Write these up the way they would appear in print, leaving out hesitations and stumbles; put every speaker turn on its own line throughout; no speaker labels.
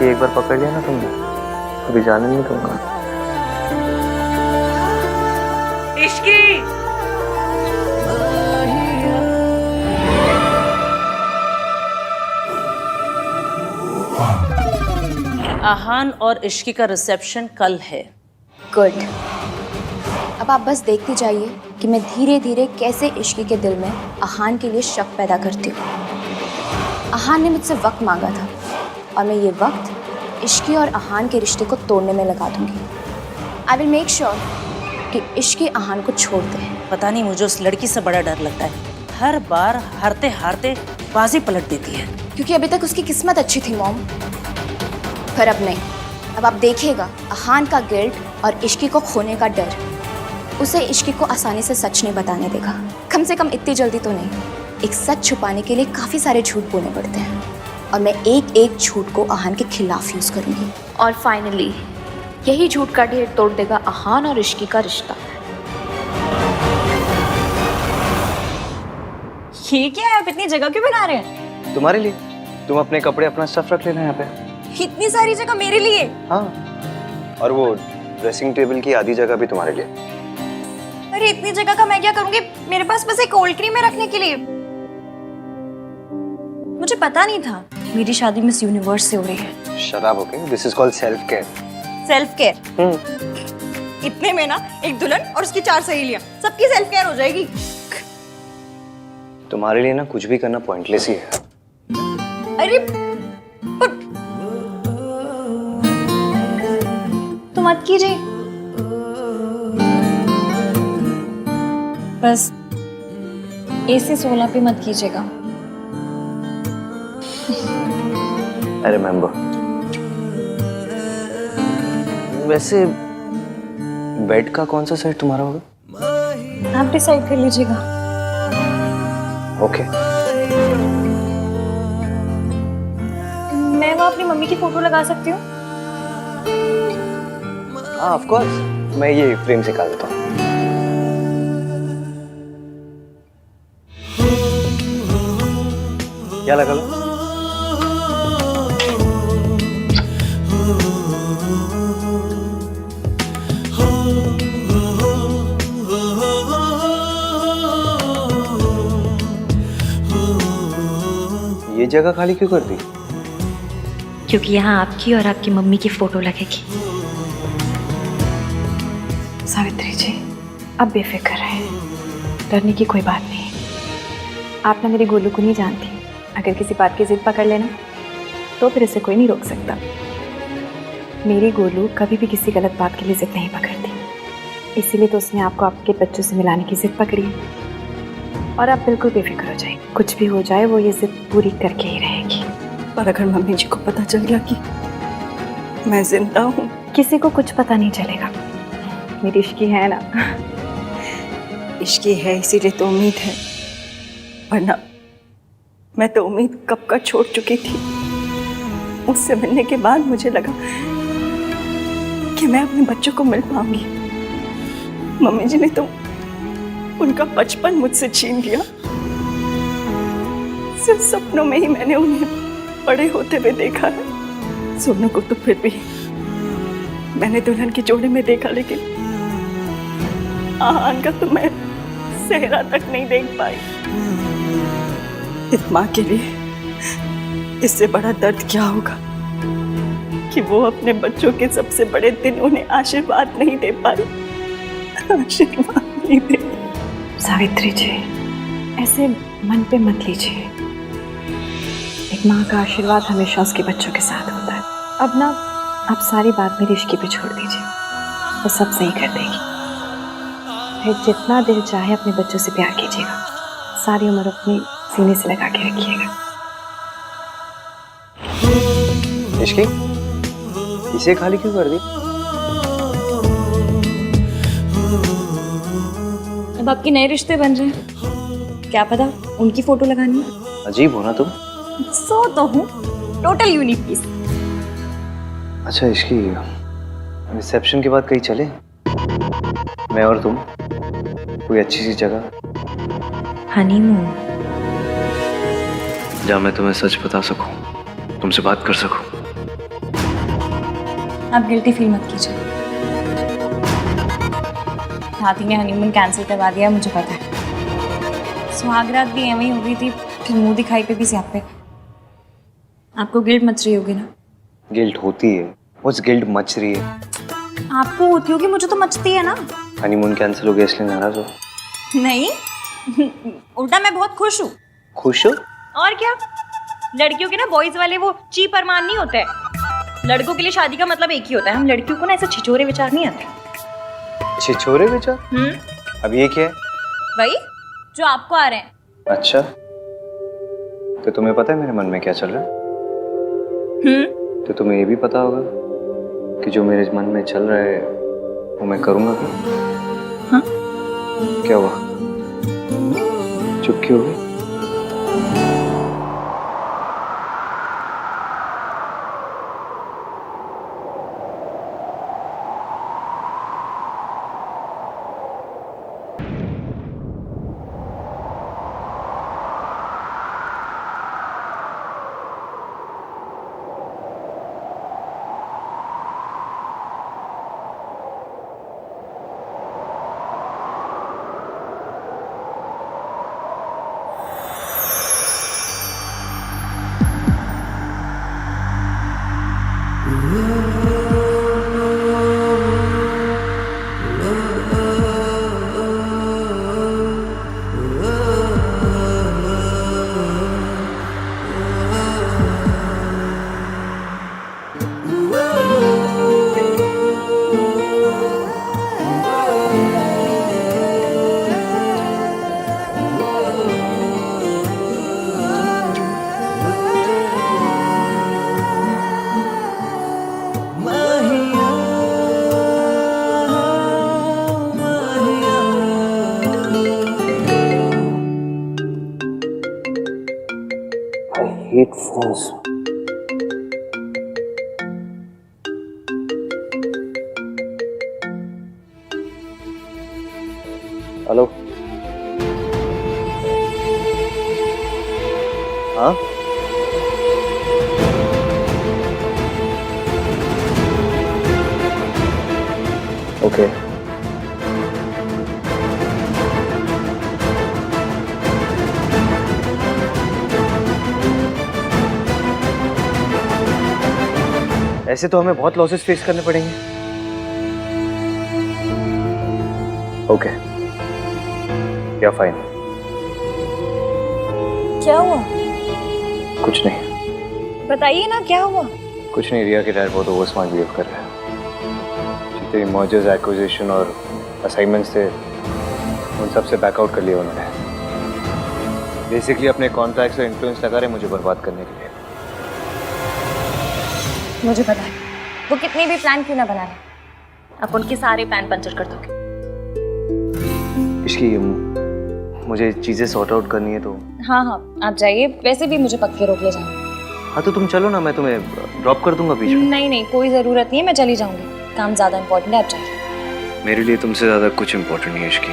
एक बार पकड़ लिया ना तुमने, कभी जाने नहीं दूंगा।
इश्की आहान और इश्की का रिसेप्शन कल है।
गुड। अब आप बस देखते जाइए कि मैं धीरे धीरे कैसे इश्की के दिल में आहान के लिए शक पैदा करती हूँ। आहान ने मुझसे वक्त मांगा था और मैं ये वक्त इश्की और आहान के रिश्ते को तोड़ने में लगा दूंगी। आई विल मेक श्योर कि इश्की आहान को छोड़ दे।
पता नहीं मुझे उस लड़की से बड़ा डर लगता है, हर बार हारते हारते बाजी पलट देती है।
क्योंकि अभी तक उसकी किस्मत अच्छी थी मॉम, पर अब नहीं। अब आप देखिएगा आहान का गिल्ट और इश्की को खोने का डर उसे इश्की को आसानी से सच नहीं बताने देगा। कम से कम इतनी जल्दी तो नहीं। एक सच छुपाने के लिए काफ़ी सारे झूठ बोलने पड़ते हैं और मैं एक एक झूठ को आहान के खिलाफ यूज़ करूँगी। और फाइनली यही झूठ का ढेर तोड़ देगा आहान और इश्की का रिश्ता।
ये क्या है? आप इतनी जगह क्यों बना रहे हैं?
तुम्हारे लिए। तुम अपने कपड़े अपना स्टफ रख लेना यहाँ पे।
इतनी सारी जगह मेरे लिए?
हाँ, और वो ड्रेसिंग टेबल की आधी जगह भी तुम्हारे लिए।
अरे इतनी जगह का मैं क्या करूंगी? मेरे पास बस एक कोल्ड क्रीम है रखने के लिए। मुझे पता नहीं था मेरी शादी मिस यूनिवर्स से हो रही है।
शराब हो गई। This is called self care.
Self care? इतने में ना एक दुल्हन और उसकी 4 सहेलियां, सबकी सेल्फ केयर हो जाएगी।
तुम्हारे लिए ना कुछ भी करना पॉइंटलेस ही है।
अरे पर तो मत कीजिए, बस AC 16 पे मत कीजिएगा।
I remember. वैसे बेड का कौन सा साइड तुम्हारा होगा?
आप डिसाइड कर लीजिएगा।
ओके।
मैं वहाँ अपनी मम्मी की फोटो लगा सकती हूँ?
हाँ ऑफ कोर्स, मैं ये फ्रेम से निकाल देता हूँ। क्या लगा लो? ये जगह खाली क्यों कर दी?
क्योंकि यहाँ आपकी और आपकी मम्मी की फोटो लगेगी।
सावित्री जी, अब बेफिक्र रहे, डरने की कोई बात नहीं। आप ना मेरी गोलू को नहीं जानती। अगर किसी बात की जिद पकड़ लेना तो फिर इसे कोई नहीं रोक सकता। मेरी गोलू कभी भी किसी गलत बात के लिए जिद नहीं पकड़ती, इसीलिए तो उसने आपको आपके बच्चों से मिलाने की जिद पकड़ी है। और आप बिल्कुल बेफिक्र हो जाए, कुछ भी हो जाए वो ये जिद पूरी करके ही रहेगी।
पर अगर मम्मी जी को पता चल गया कि मैं जिंदा हूँ?
किसी को कुछ पता नहीं चलेगा। मेरी इश्की है ना।
इश्की है इसीलिए तो उम्मीद है, वरना मैं तो उम्मीद कब का छोड़ चुकी थी। उससे मिलने के बाद मुझे लगा कि मैं अपने बच्चों को मिल पाऊंगी। मम्मी जी ने तो उनका बचपन मुझसे छीन लिया। सिर्फ सपनों में ही मैंने उन्हें बड़े होते हुए देखा है। सोनू को तो फिर भी मैंने दुल्हन की जोड़ी में देखा, लेकिन आहान का तो मैं सेहरा तक नहीं देख पाई। एक माँ के लिए इससे बड़ा दर्द क्या होगा कि वो अपने बच्चों के सबसे बड़े दिन उन्हें आशीर्वाद नहीं दे पाई। आशीर्वाद नहीं दे।
सावित्री जी, ऐसे मन पे मत लीजिए। एक माँ का आशीर्वाद हमेशा उसके बच्चों के साथ होता है। अब ना आप सारी बात मेरी इश्की पे छोड़ दीजिए, वो सब सही कर देगी। फिर जितना दिल चाहे अपने बच्चों से प्यार कीजिएगा, सारी उम्र अपनी सीने से लगा के रखिएगा।
इश्की, इसे खाली क्यों कर दी?
अब आपके नए रिश्ते बन रहे हैं, क्या पता उनकी फोटो लगानी है।
अजीब हो ना तुम।
सो तो हूँ, टोटल यूनिक पीस।
अच्छा इश्की, रिसेप्शन के बाद कहीं चले, मैं और तुम, कोई अच्छी सी जगह।
हनीमून?
जहाँ मैं तुम्हें सच बता सकूं। तुमसे बात कर सकूं।
आप गिल्टी फील मत कीजिए। हाथी ने हनीमून कैंसिल करवा दिया, मुझे पता है। सुहागरात भी एवं ही हो गई थी, फिर मुंह दिखाई पे भी स्यापे। आपको गिल्ट मच रही होगी ना?
गिल्ट होती है, उस गिल्ट मच रही है।
आपको होती होगी, मुझे तो मचती है ना।
हनीमून कैंसिल हो गया इसलिए नाराज हो?
नहीं उल्टा मैं बहुत खुश हूँ।
खुश हो?
और क्या, लड़कियों के ना बॉयज वाले वो चीप अरमान नहीं होते। लड़कों के लिए शादी का मतलब एक ही होता है। हम लड़कियों को ना ऐसे छिछोरे विचार नहीं आते।
छिछोरे विचार? अब ये क्या है?
वही जो आपको आ रहे हैं।
अच्छा, तो तुम्हें पता है मेरे मन में क्या चल रहा है? तो तुम्हें ये भी पता होगा कि जो मेरे मन में चल रहा है वो मैं करूंगा क्या?
हाँ?
क्या हुआ, चुप क्यों हो गई? hate phones. हेलो, हाँ? ओके। ऐसे तो हमें बहुत लॉसेस फेस करने पड़ेंगे। ओके, या फाइन।
क्या हुआ?
कुछ नहीं।
बताइए ना, क्या हुआ?
कुछ नहीं, रिया के डैड बहुत ओवर स्मार्ट बिहेव कर रहे हैं। जितने मर्जर्स, एक्विजिशन और असाइनमेंट्स थे उन सब से बैकआउट कर लिया उन्होंने। बेसिकली अपने कॉन्ट्रैक्ट्स और इन्फ्लुएंस लगा रहे मुझे बर्बाद करने के लिए।
मुझे पता है वो कितनी भी प्लान क्यों ना बना ले, आप उनके सारे प्लान पंचर कर दोगे।
इसकी मुझे चीजें सॉर्ट आउट करनी है तो।
हाँ हाँ, आप जाइए। वैसे भी मुझे पक्के रोक ले जाना।
हाँ तो तुम चलो ना, मैं तुम्हें ड्रॉप कर दूंगा बीच में।
नहीं नहीं, कोई ज़रूरत नहीं है, मैं चली जाऊंगी। काम ज़्यादा इंपॉर्टेंट है, आप जाइए।
मेरे लिए तुमसे ज्यादा कुछ इम्पोर्टेंट नहीं है इसकी।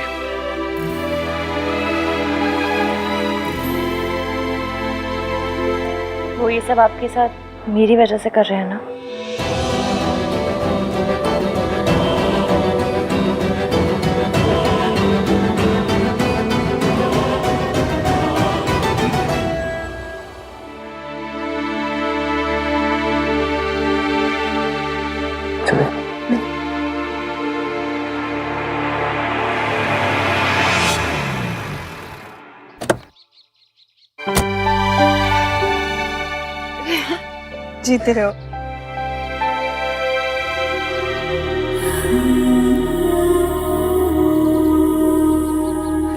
वो ये सब आपके साथ मेरी वजह से कर रहे हैं ना?
जीते रहो।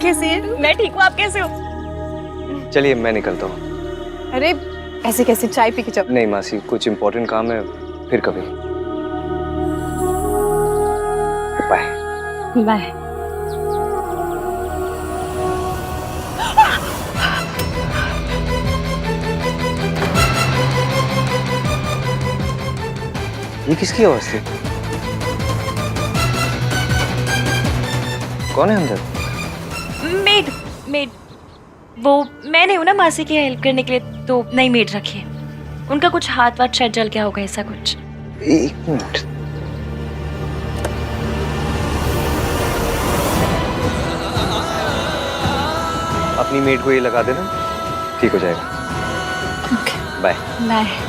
कैसे? मैं ठीक हूँ, आप कैसे हो?
चलिए मैं निकलता हूँ।
अरे ऐसे कैसे, चाय पी के जाओ।
नहीं मासी, कुछ इम्पोर्टेंट काम है, फिर कभी। बाय।
बाय।
ये किसकी आवाज थी? कौन है अंदर?
मेड। वो मैं नहीं हूँ ना मासी की हेल्प करने के लिए, तो नई मेड रखी है। उनका कुछ हाथ वाथ शायद जल गया होगा, ऐसा कुछ।
एक मिनट, अपनी मेड को ये लगा देना, ठीक हो जाएगा।
Okay
bye.
Bye.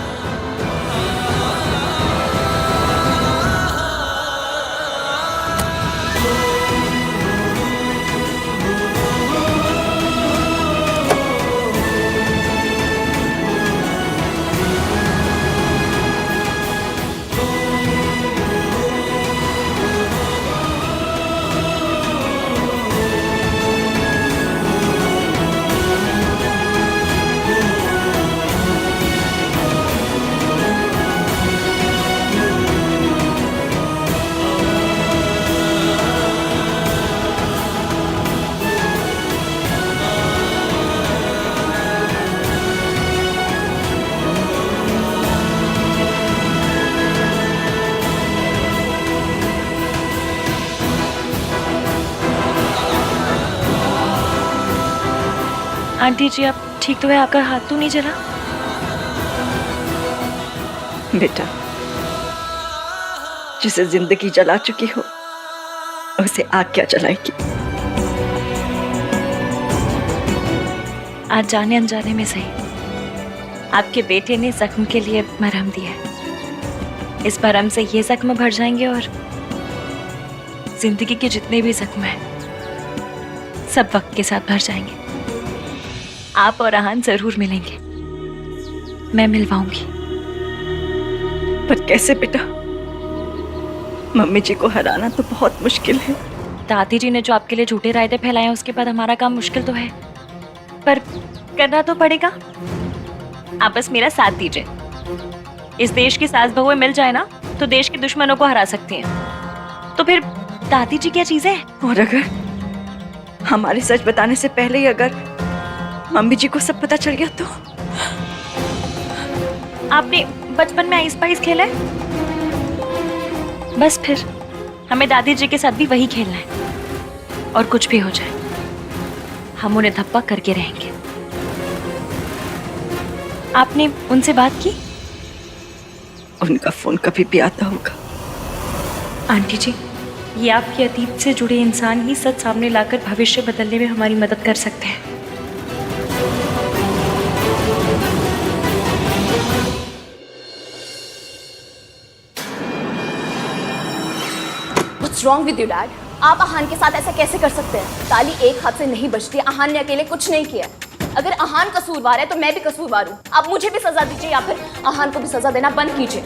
Aunty ji आप ठीक तो है? आपका हाथ तो नहीं जला?
बेटा, जिसे जिंदगी जला चुकी हो उसे आग क्या जलाएगी।
आज जाने अनजाने में सही, आपके बेटे ने जख्म के लिए मरहम दिया है। इस मरहम से ये जख्म भर जाएंगे और जिंदगी के जितने भी जख्म हैं सब वक्त के साथ भर जाएंगे। आप और आहान जरूर मिलेंगे, मैं मिलवाऊंगी।
पर कैसे बेटा? मम्मी जी को हराना तो बहुत मुश्किल है।
दादी जी ने जो आपके लिए झूठे रायते फैलाए हैं उसके बाद हमारा काम मुश्किल तो है, पर करना तो पड़ेगा। आप बस मेरा साथ दीजिए। इस देश की सास बहुएं मिल जाए ना तो देश के दुश्मनों को हरा सकती हैं। तो फिर दादी जी क्या चीज है?
और अगर हमारे सच बताने से पहले ही अगर मम्मी जी को सब पता चल गया तो?
आपने बचपन में आइस पाइस खेला है? बस फिर हमें दादी जी के साथ भी वही खेलना है। और कुछ भी हो जाए हम उन्हें धप्पा करके रहेंगे। आपने उनसे बात की?
उनका फोन कभी भी आता होगा।
आंटी जी, ये आपके अतीत से जुड़े इंसान ही सच सामने लाकर भविष्य बदलने में हमारी मदद कर सकते हैं।
What's wrong with you, Dad? आप आहान के साथ ऐसा कैसे कर सकते हैं? ताली एक हाथ से नहीं बजती। आहान ने अकेले कुछ नहीं किया। अगर आहान कसूरवार है तो मैं भी कसूरवार हूँ। आप मुझे भी सजा दीजिए या फिर आहान को भी सजा देना बंद कीजिए।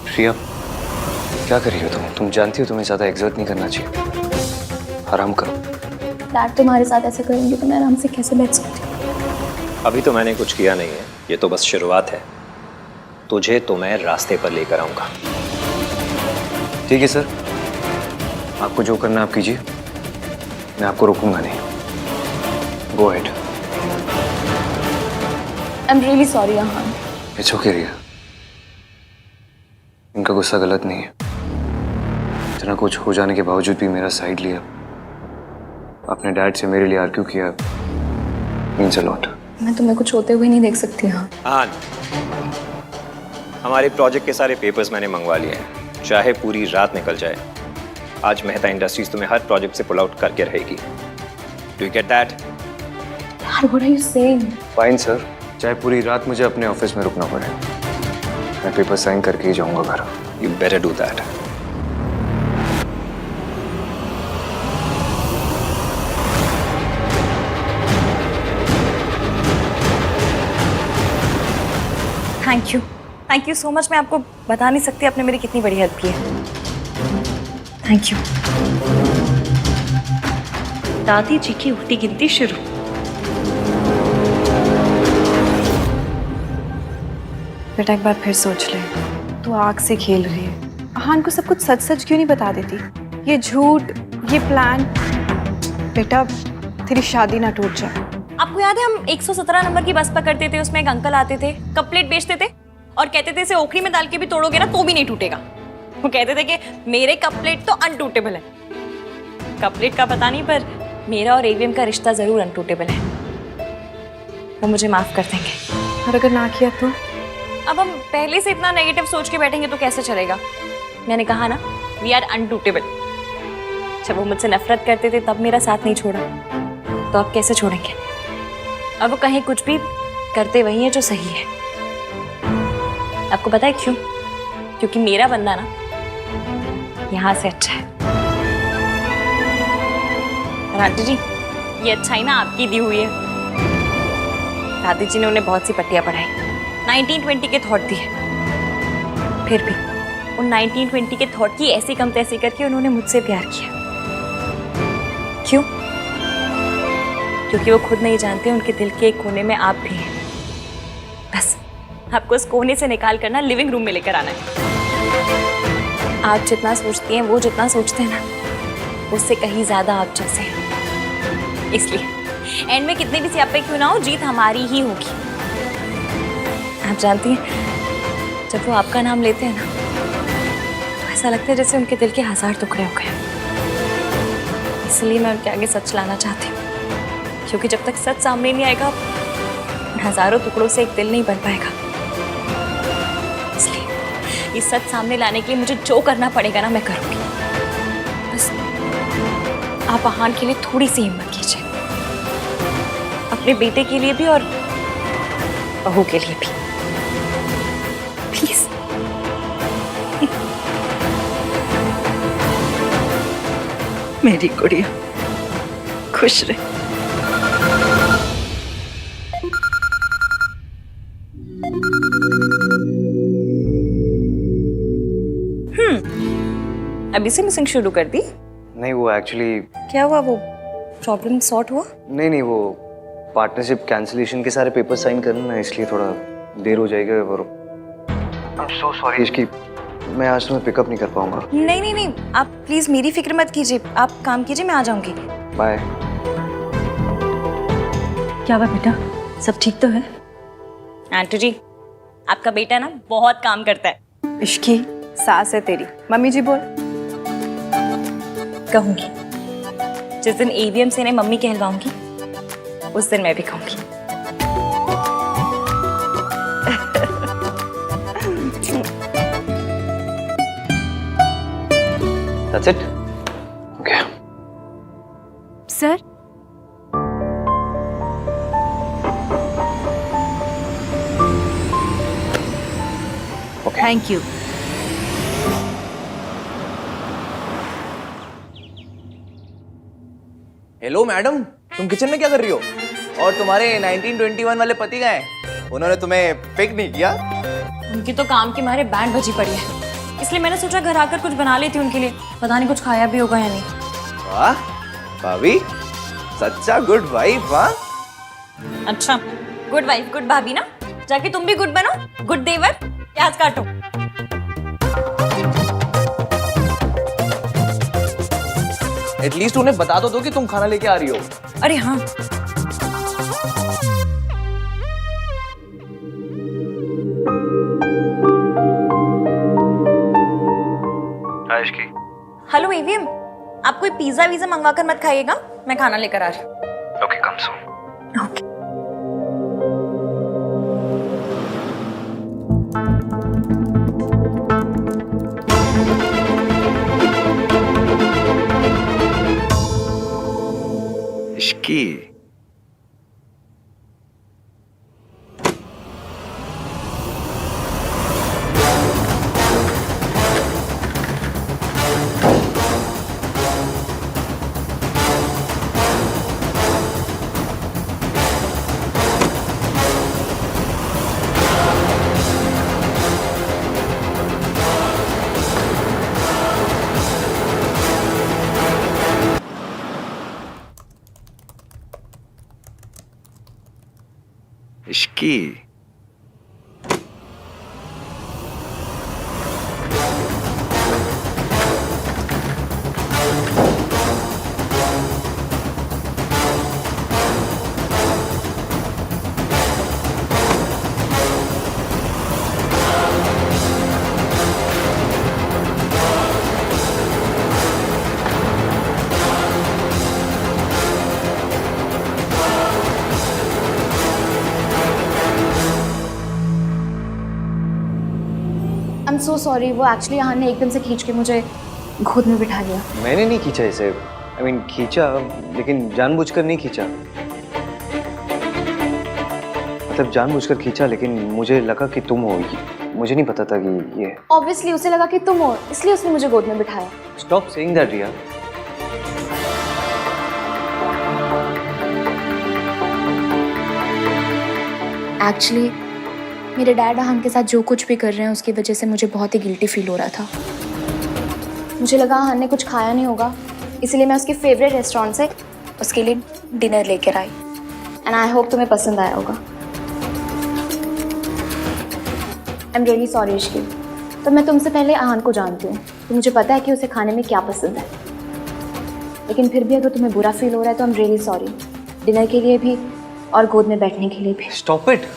प्रिया, क्या कर रही हो तुम? तुम जानती हो तुम्हें ज्यादा एग्जर्ट नहीं करना चाहिए। आराम करो।
डैड तुम्हारे साथ ऐसे करेंगे तो मैं आराम से कैसे बैठ सकती हूँ?
अभी तो मैंने कुछ किया नहीं है, ये तो बस शुरुआत है। तुझे तो मैं रास्ते पर लेकर आऊंगा।
ठीक है सर, आपको जो करना आप कीजिए, मैं आपको रोकूंगा नहीं। Go ahead.
I am really sorry Aahan.
It's okay Riya, इनका गुस्सा गलत नहीं है। इतना कुछ हो जाने के बावजूद भी मेरा साइड लिया, अपने डैड से मेरे लिए आर्ग्यू किया, मीन्स अ लॉट।
मैं तुम्हें कुछ होते हुए नहीं देख सकती। हाँ,
हमारे प्रोजेक्ट के सारे पेपर्स मैंने मंगवा लिए हैं, चाहे पूरी रात निकल जाए। आज मेहता इंडस्ट्रीज तुम्हें हर प्रोजेक्ट से पुल आउट करके रहेगी। Do you get that?
Dad, what are you saying?
Fine sir, चाहे पूरी रात मुझे अपने ऑफिस में रुकना पड़े, मैं पेपर साइन करके ही जाऊंगा घर।
You better do that.
Thank you so much. मैं आपको बता नहीं सकती आपने मेरी कितनी बड़ी हेल्प की है। Thank you.
दादी जी की उल्टी गिनती शुरू।
बेटा एक बार फिर सोच ले, तू आग से खेल रही है। आहान को सब कुछ सच सच क्यों नहीं बता देती? ये झूठ, ये प्लान। बेटा तेरी शादी ना टूट जाए।
आपको याद है हम 117 नंबर की बस पकड़ते थे, उसमें एक अंकल आते थे, कप प्लेट बेचते थे और कहते थे इसे ओखली में डाल के भी तोड़ोगे ना तो भी नहीं टूटेगा। वो कहते थे कि मेरे कप प्लेट तो अनटूटेबल है। कप प्लेट का पता नहीं पर मेरा और एवीएम का रिश्ता जरूर अनटूटेबल है। वो मुझे माफ कर देंगे।
और अगर ना किया तो?
अब हम पहले से इतना नेगेटिव सोच के बैठेंगे तो कैसे चलेगा? मैंने कहा ना, वी आर अनटूटेबल। जब वो मुझसे नफरत करते थे तब मेरा साथ नहीं छोड़ा, तो अब कैसे छोड़ेंगे? अब वो कहीं कुछ भी करते वही है जो सही है। आपको पता है क्यों? क्योंकि मेरा बंदा ना यहाँ से अच्छा है। और आंटी जी, ये अच्छाई ना आपकी दी हुई है। दादी जी ने उन्हें बहुत सी पट्टियां पढ़ाई, 1920 के थॉट दिए, फिर भी उन 1920 के थॉट की ऐसी कम तैसी करके उन्होंने मुझसे प्यार किया। क्यों? क्योंकि वो खुद नहीं जानते उनके दिल के एक कोने में आप भी हैं। बस आपको उस कोने से निकाल कर ना लिविंग रूम में लेकर आना है। आप जितना सोचती हैं, वो जितना सोचते हैं ना, उससे कहीं ज्यादा आप जैसे हैं। इसलिए एंड में कितने भी सियापे क्यों ना हो, जीत हमारी ही होगी। आप जानती हैं, जब वो आपका नाम लेते हैं ना, तो ऐसा लगता है जैसे उनके दिल के 1000 टुकड़े हो गए। इसलिए मैं उनके आगे सच लाना चाहती हूँ, क्योंकि जब तक सच सामने नहीं आएगा, हजारों टुकड़ों से एक दिल नहीं बन पाएगा। इसलिए इस सच सामने लाने के लिए मुझे जो करना पड़ेगा ना, मैं करूँगी। बस आप आहान के लिए थोड़ी सी हिम्मत कीजिए, अपने बेटे के लिए भी और बहू के लिए भी, प्लीज।
मेरी गुड़िया खुश रहे।
अभी से मिसिंग शुरू कर दी?
नहीं, वो एक्चुअली
क्या हुआ? वो प्रॉब्लम सॉर्ट हुआ?
नहीं, वो पार्टनरशिप कैंसिलेशन के सारे पेपर साइन करना है, इसलिए थोड़ा देर हो जाएगा। और आई एम सो सॉरी इसकी, मैं आज तुम्हें पिकअप नहीं कर पाऊंगा।
नहीं, आप प्लीज मेरी फिक्र मत कीजिए, आप काम कीजिए, मैं आ जाऊंगी।
बाय।
क्या हुआ बेटा, सब ठीक तो है?
आंटी जी, आपका बेटा ना बहुत काम करता है।
इश्की सास है तेरी, मम्मी जी बोल।
कहूंगी, जिस दिन AVM से इन्हें मम्मी कहलवाऊंगी, उस दिन मैं भी कहूंगी।
That's it? Okay.
Sir, thank you.
Hello madam, तुम किचन में क्या कर रही हो? और तुम्हारे 1921 वाले पति गए, उन्होंने तुम्हें पिक नहीं किया?
उनकी तो काम के मारे बैंड बजी पड़ी है, इसलिए मैंने सोचा घर आकर कुछ बना लेती उनके लिए। पता नहीं कुछ खाया भी होगा या नहीं।
वाह भाभी, सच्चा गुड वाइफ। वाह,
अच्छा, गुड वाइफ गुड भाभी ना, जाके तुम भी गुड बनो। गुड देवर, प्याज काटो।
एटलीस्ट उन्हें बता तो दो कि तुम खाना लेके आ रही हो।
अरे हाँ, हेलो AVM, आप कोई पिज्जा वीजा मंगवा कर मत खाइएगा, मैं खाना लेकर आ रही हूँ।
Okay, come soon.
Okay.
Ishki, Ishki,
am so sorry. वो एक्चुअली यहाँ ने एकदम से खींच के मुझे गोद में बिठा लिया।
मैंने नहीं खींचा इसे, खींचा लेकिन जानबूझकर नहीं खींचा। मतलब जानबूझकर खींचा, लेकिन मुझे लगा कि तुम हो। मुझे नहीं पता था कि ये।
ऑब्वियसली उसे लगा कि तुम हो, इसलिए उसने मुझे गोद में बिठाया।
Stop saying that Riya.
Actually मेरे डैड अहान के साथ जो कुछ भी कर रहे हैं उसकी वजह से मुझे बहुत ही गिल्टी फील हो रहा था। मुझे लगा अहान ने कुछ खाया नहीं होगा, इसलिए मैं उसके फेवरेट रेस्टोरेंट से उसके लिए डिनर लेकर आई। एंड आई होप तुम्हें पसंद आया होगा। आई एम रियली सॉरी इश्की। तो मैं तुमसे पहले अहान को जानती हूँ, तो मुझे पता है कि उसे खाने में क्या पसंद है। लेकिन फिर भी अगर तुम्हें बुरा फील हो रहा है तो आई एम रियली सॉरी, डिनर के लिए भी और गोद में बैठने के लिए भी।
Stop it.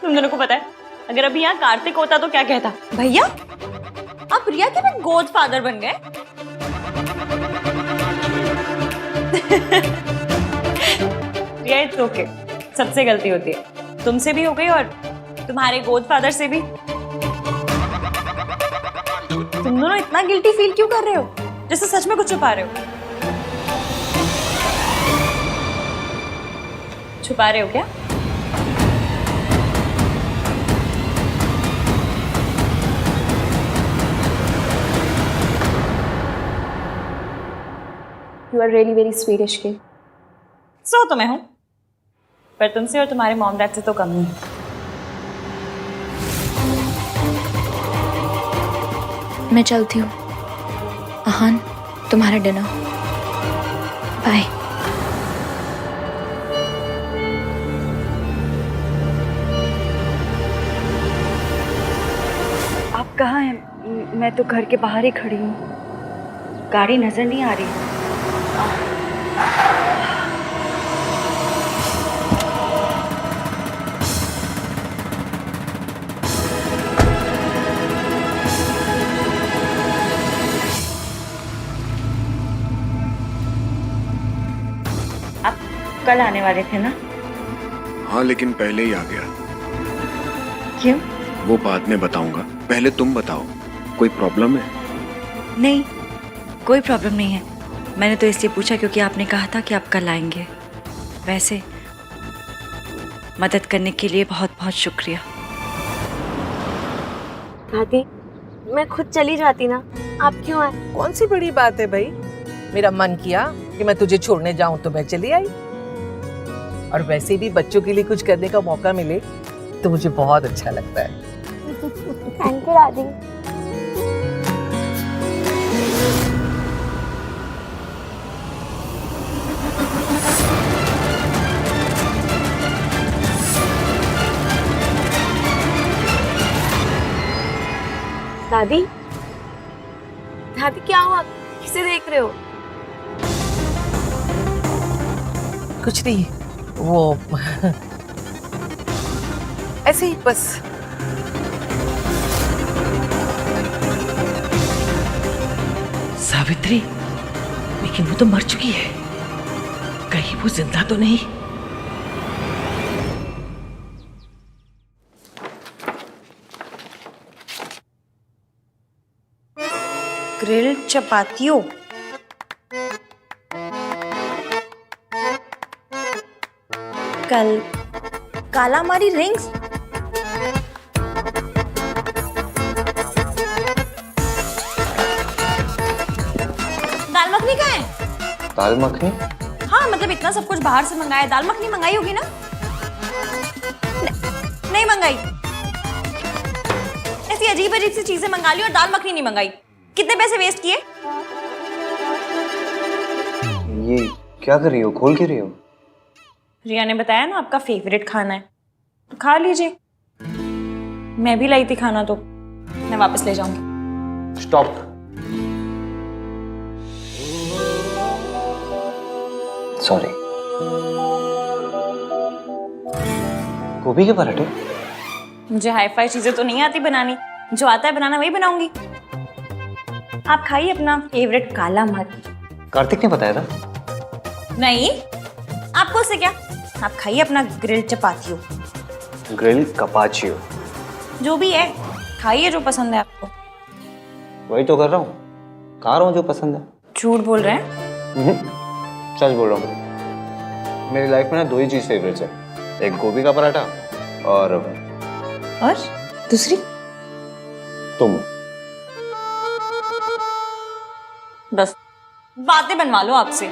तुम दोनों को पता है, अगर अभी यहाँ कार्तिक होता तो क्या कहता? भैया आप रिया के भी गोद फादर बन गए। रिया इट्स ओके, सबसे गलती होती है, तुमसे भी हो गई और तुम्हारे गोद फादर से भी। तुम दोनों इतना गिल्टी फील क्यों कर रहे हो, जैसे सच में कुछ छुपा रहे हो? छुपा रहे हो क्या?
You are really very sweet Ishqi.
So तो मैं हूं, पर तुमसे और तुम्हारे मॉम डैड से तो कम नहीं।
मैं चलती हूँ। अहान, तुम्हारा डिनर। बाय।
आप कहाँ हैं? मैं तो घर के बाहर ही खड़ी हूँ, गाड़ी नजर नहीं आ रही।
आप कल आने वाले थे ना?
हाँ, लेकिन पहले ही आ गया।
क्यों?
वो बाद में बताऊंगा, पहले तुम बताओ, कोई प्रॉब्लम है?
नहीं, कोई प्रॉब्लम नहीं है। मैंने तो इसलिए पूछा क्योंकि आपने कहा था कि आप कल आएंगे। वैसे मदद करने के लिए बहुत बहुत शुक्रिया।
दादी, मैं खुद चली जाती ना, आप क्यों आए?
कौन सी बड़ी बात है भाई, मेरा मन किया कि मैं तुझे छोड़ने जाऊं तो मैं चली आई। और वैसे भी बच्चों के लिए कुछ करने का मौका मिले तो मुझे बहुत अच्छा लगता है।
थैंक यू दादी। दादी, दादी क्या हुआ? किसे देख रहे हो?
कुछ नहीं, वो ऐसे ही बस। सावित्री, लेकिन वो तो मर चुकी है, कहीं वो जिंदा तो नहीं?
ग्रिल्ड चपातियों। Calamari rings.
दाल मखनी कहाँ है?
दाल मखनी?
हाँ मतलब इतना सब कुछ बाहर से मंगाया, दाल मखनी मंगाई होगी ना? नहीं मंगाई। ऐसी अजीब अजीब सी चीजें मंगा ली और दाल मखनी नहीं मंगाई। कितने पैसे वेस्ट किए?
ये क्या कर रही हो, खोल के रही हो?
रिया ने बताया ना आपका फेवरेट खाना है, तो खा लीजिए। मैं भी लाई थी खाना, तो मैं वापस ले जाऊंगी।
स्टॉप। सॉरी। गोभी के पराठे?
मुझे हाई फाई चीजें तो नहीं आती बनानी, जो आता है बनाना वही बनाऊंगी। आप खाइए अपना फेवरेट काला मर्च।
कार्तिक ने बताया था।
नहीं, आपको उससे क्या, आप खाइए अपना ग्रिल चपातियो,
ग्रिल कपाचियो,
जो भी है खाइए, जो पसंद है आपको।
वही तो कर रहा हूँ, खा रहा हूँ जो पसंद है।
झूठ बोल रहे हैं?
सच बोल रहा हूँ। मेरी लाइफ में ना 2 ही चीज फेवरेट्स है, एक गोभी का पराठा और
दूसरी
तुम।
बस बातें बनवा लो आपसे।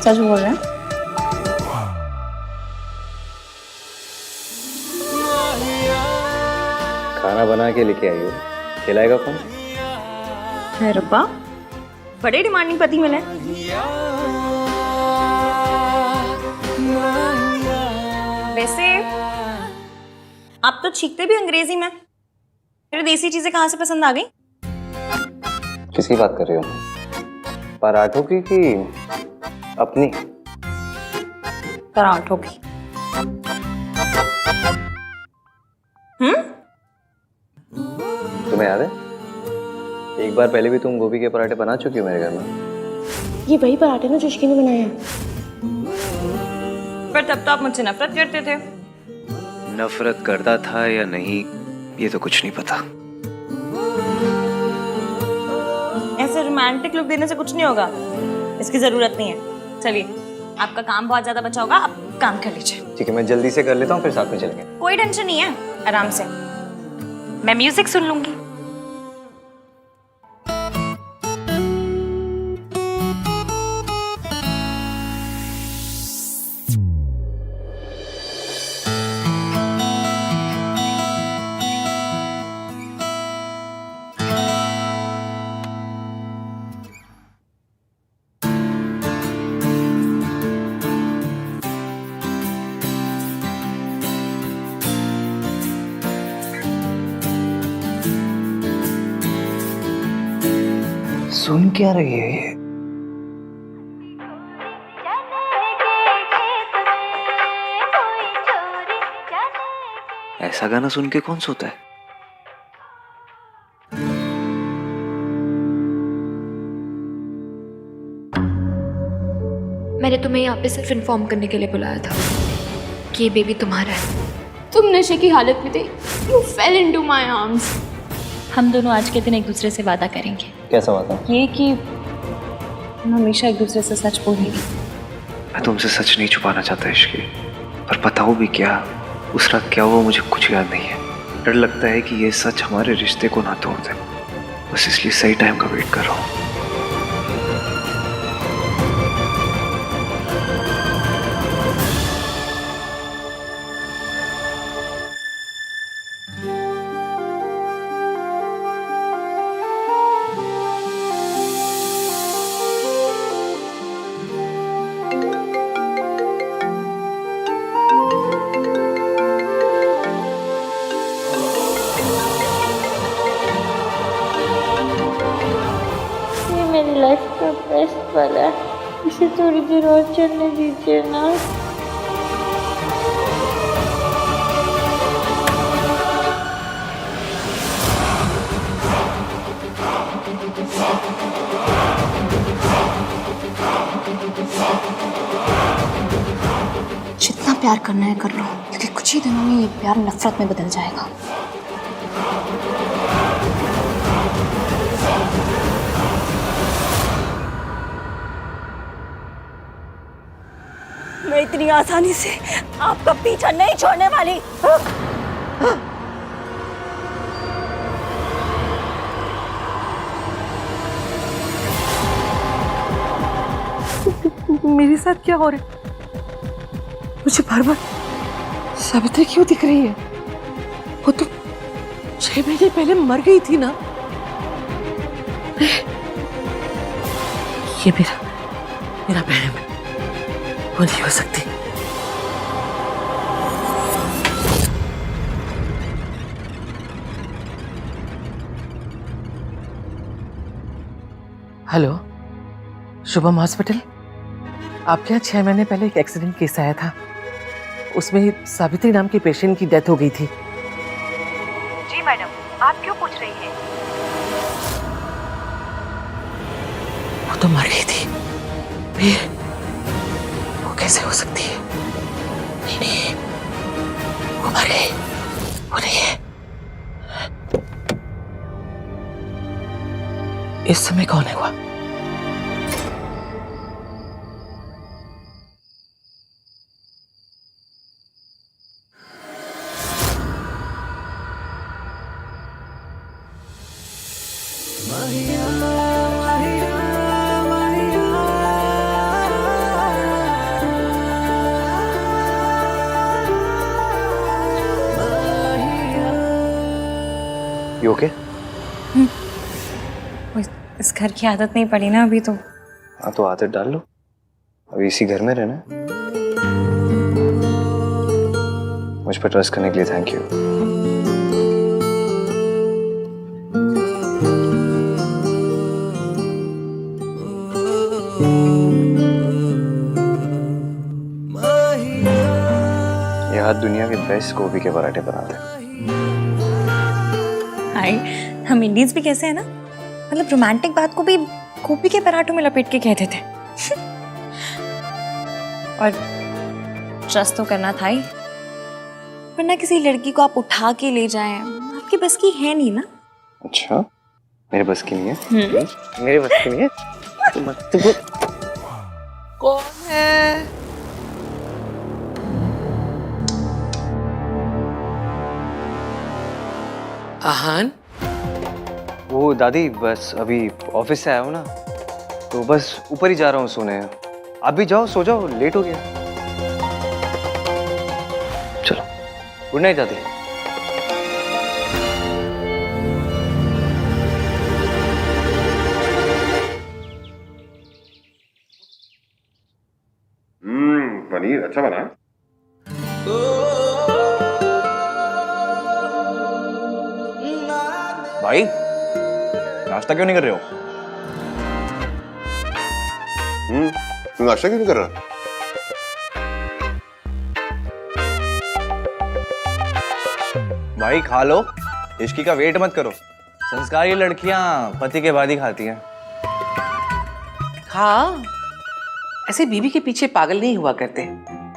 सच बोल रहे हैं?
खाना बना के लेके आई हो, खिलाएगा कौन?
है रब्बा, बड़े डिमांडिंग पति मिले। वैसे आप तो छींकते भी अंग्रेजी में, फिर देसी चीजें कहाँ से पसंद आ गई?
किसकी बात कर रही हो? पराठों की कि अपनी?
पराठों की।
तुम्हें याद है एक बार पहले भी तुम गोभी के पराठे बना चुकी हो मेरे घर में?
ये वही पराठे ना जो इश्की ने बनाया है।
पर तब तो आप मुझसे नफरत करते थे।
नफरत करता था या नहीं ये तो कुछ नहीं पता।
ऐसे रोमांटिक लुक देने से कुछ नहीं होगा, इसकी जरूरत नहीं है। चलिए, आपका काम बहुत ज्यादा बचा होगा, आप काम कर लीजिए।
ठीक है, मैं जल्दी से कर लेता हूँ, फिर साथ में चलेंगे।
कोई टेंशन नहीं है, आराम से। मैं म्यूजिक सुन लूंगी।
सुन क्या रही है ये?
ऐसा गाना सुन के कौन सोता है?
मैंने तुम्हें यहाँ पे सिर्फ इन्फॉर्म करने के लिए बुलाया था कि ये बेबी तुम्हारा है।
तुम नशे की हालत में थे, you fail into my arms.
हम दोनों आज के दिन एक दूसरे से वादा करेंगे।
कैसा बात है?
ये कि हम हमेशा एक दूसरे से सच बोलेंगे।
मैं तुमसे सच नहीं छुपाना चाहता इश्की, पर बताओ भी क्या, उस रात क्या हुआ मुझे कुछ याद नहीं है। डर लगता है कि ये सच हमारे रिश्ते को ना तोड़ दे, बस इसलिए सही टाइम का वेट कर रहा हूँ।
मेरी लाइफ का बेस्ट पल है, इसे थोड़ी देर और चलने दीजिए ना।
जितना प्यार करना है कर लो, क्योंकि कुछ ही दिनों में ये प्यार नफरत में बदल जाएगा।
मैं इतनी आसानी से आपका पीछा नहीं छोड़ने वाली।
मेरे साथ क्या हो रहा है? मुझे बार बार सावित्री क्यों दिख रही है? वो तो 6 महीने पहले मर गई थी ना। ये मेरा बहन है, वो नहीं हो सकती। Hello, Shubham hospital. आपके यहाँ 6 महीने पहले एक एक्सीडेंट केस आया था। उसमें सावित्री नाम के पेशेंट की डेथ हो गई थी।
जी मैडम, आप क्यों पूछ रही हैं?
वो तो मर गई थी। फिर वो कैसे हो सकती है? नहीं नहीं, वो मर गई, वो नहीं है। इस समय कौन है वो?
You okay?
इस घर की आदत नहीं पड़ी ना अभी तो।
हाँ तो आदत डाल लो, अभी इसी घर में रहना है। मुझ पर ट्रस्ट करने के लिए थैंक यू। ये हाथ दुनिया के बेस्ट गोभी के पराठे बना दे।
हाय, हम इंडियंस भी कैसे है ना, मतलब रोमांटिक बात को भी गोभी के पराठों में लपेट के कहते थे। और ट्रस्ट तो करना था ही, वरना किसी लड़की को आप उठा के ले जाएं, आपकी बस की है नहीं ना।
अच्छा, मेरे बस की नहीं है? मेरे बस की नहीं है? तो
कौन है? आहान?
वो दादी, बस अभी ऑफिस से आया हूँ ना, तो बस ऊपर ही जा रहा हूँ सोने। आप भी जाओ, सो जाओ, लेट हो गया। चलो, गुड नाइट दादी।
पनीर अच्छा बना।
भाई, नाश्ता क्यों नहीं कर रहे हो?
तू नाश्ता क्यों नहीं कर रहा?
भाई खा लो, इश्की का वेट मत करो। संस्कारी लड़कियां पति के बाद ही खाती हैं।
हाँ, ऐसे बीवी के पीछे पागल नहीं हुआ करते।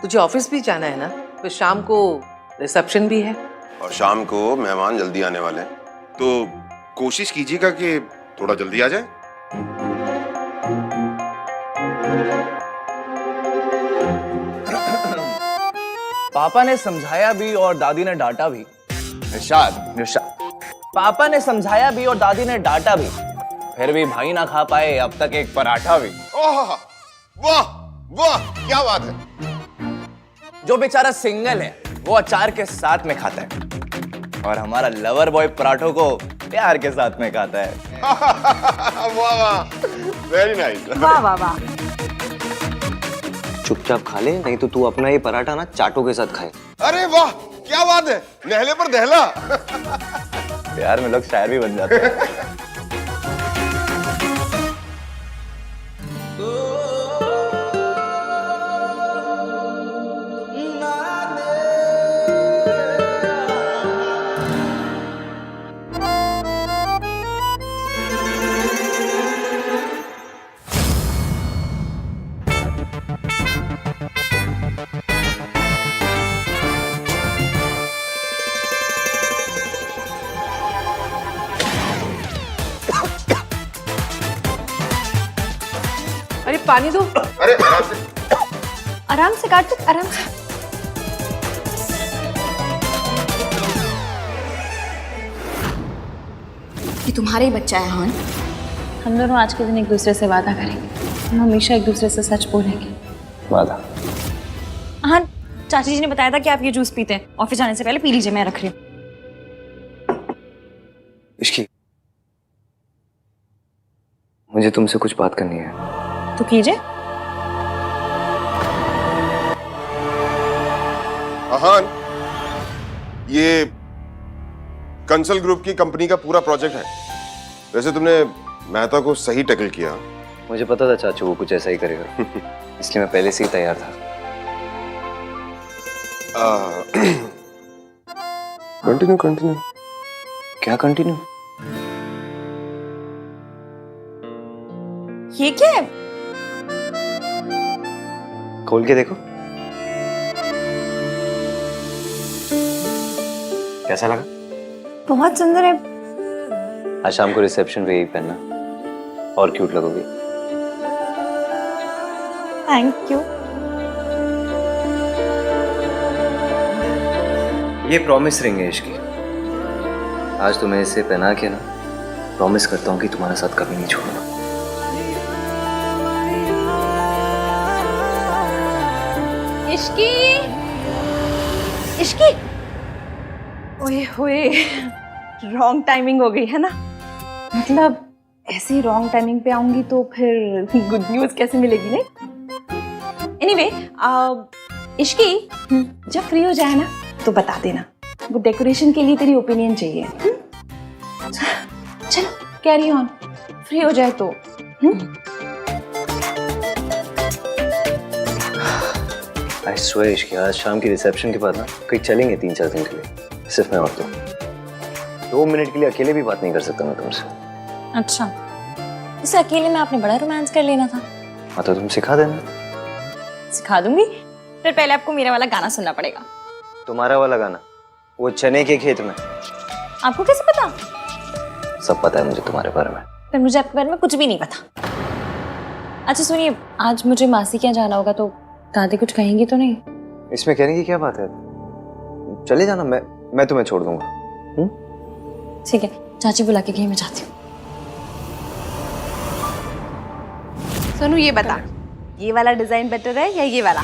तुझे ऑफिस भी जाना है ना, तो शाम को रिसेप्शन भी है।
और शाम को मेहमान जल्दी आने वाले हैं, तो कोशिश कीजिएगा कि थोड़ा जल्दी आ जाए।
पापा ने समझाया भी और दादी ने डांटा भी। निशाद, पापा ने समझाया भी और दादी ने डांटा भी, फिर भी भाई ना खा पाए अब तक एक पराठा भी।
ओह, वाह वाह, क्या बात है।
जो बेचारा सिंगल है वो अचार के साथ में खाता है, और हमारा लवर बॉय पराठों को प्यार के साथ में खाता है।
वाह वाह, वेरी नाइस।
वाह वाह वाह।
चुपचाप खा ले, नहीं तो तू अपना ये पराठा ना चाटों के साथ खाए।
अरे वाह, क्या बात है, नहले पर दहला।
प्यार में लोग शायर भी बन जाते हैं।
अरे पानी दो।
अरे
आराम से काट, आराम से। ये तुम्हारा ही बच्चा है हान।
हम दोनों आज के दिन एक दूसरे से वादा करेंगे, हम हमेशा एक दूसरे से सच बोलेंगे।
वादा?
हाँ, चाची जी ने बताया था कि आप ये जूस पीते हैं, ऑफिस जाने से पहले पी लीजिए, मैं रख रही हूँ।
इश्की, मुझे तुमसे कुछ बात करनी है।
तो कीजिए।
आहान, ये कंसल ग्रुप की कंपनी का पूरा प्रोजेक्ट है। वैसे तुमने मेहता को सही टैकल किया।
मुझे पता था चाचू वो कुछ ऐसा ही करेगा, इसलिए मैं पहले से ही तैयार था।
Continue continue.
क्या कंटिन्यू?
ये क्या है?
खोल के देखो। कैसा लगा?
बहुत सुंदर है।
आज शाम को रिसेप्शन पे यही पहनना और क्यूट लगोगी।
Thank you.
ये प्रॉमिस रिंग है इसकी। आज तुम्हें इसे पहना के ना प्रॉमिस करता हूँ कि तुम्हारे साथ कभी नहीं छोड़ूंगा।
इश्की, इश्की, ओए होए, रॉन्ग टाइमिंग हो गई है ना। मतलब ऐसे ही रॉन्ग टाइमिंग पे आऊंगी तो फिर गुड न्यूज कैसे मिलेगी नहीं? एनीवे, इश्की, जब फ्री हो जाए ना तो बता देना। वो डेकोरेशन के लिए तेरी ओपिनियन चाहिए। चलो कैरी ऑन, फ्री हो जाए तो।
आई स्वेयर इश्की, आज शाम की रिसेप्शन के बाद ना कहीं चलेंगे 3-4 दिन के लिए, सिर्फ मैं और तुम। 2 मिनट के लिए अकेले भी बात नहीं कर सकता मैं तुमसे।
अच्छा, इसे अकेले में आपने बड़ा रोमांस कर लेना था।
हाँ तो तुम सिखा देना।
सिखा दूंगी, फिर पहले आपको मेरा वाला गाना सुनना पड़ेगा।
तुम्हारा वाला गाना? वो चने के खेत में?
आपको कैसे पता?
सब पता है मुझे तुम्हारे बारे में।
फिर मुझे आपके बारे में कुछ भी नहीं पता। अच्छा सुनिए, आज मुझे मासी के यहाँ जाना होगा तो दादी कुछ कहेंगी तो नहीं?
इसमें कहने की क्या बात है, चले जाना, मैं तुम्हें छोड़ दूंगा।
ठीक है, चाची बुला के गई, मैं जाती हूँ।
सोनू ये बता, ये वाला डिजाइन बेटर है या ये वाला?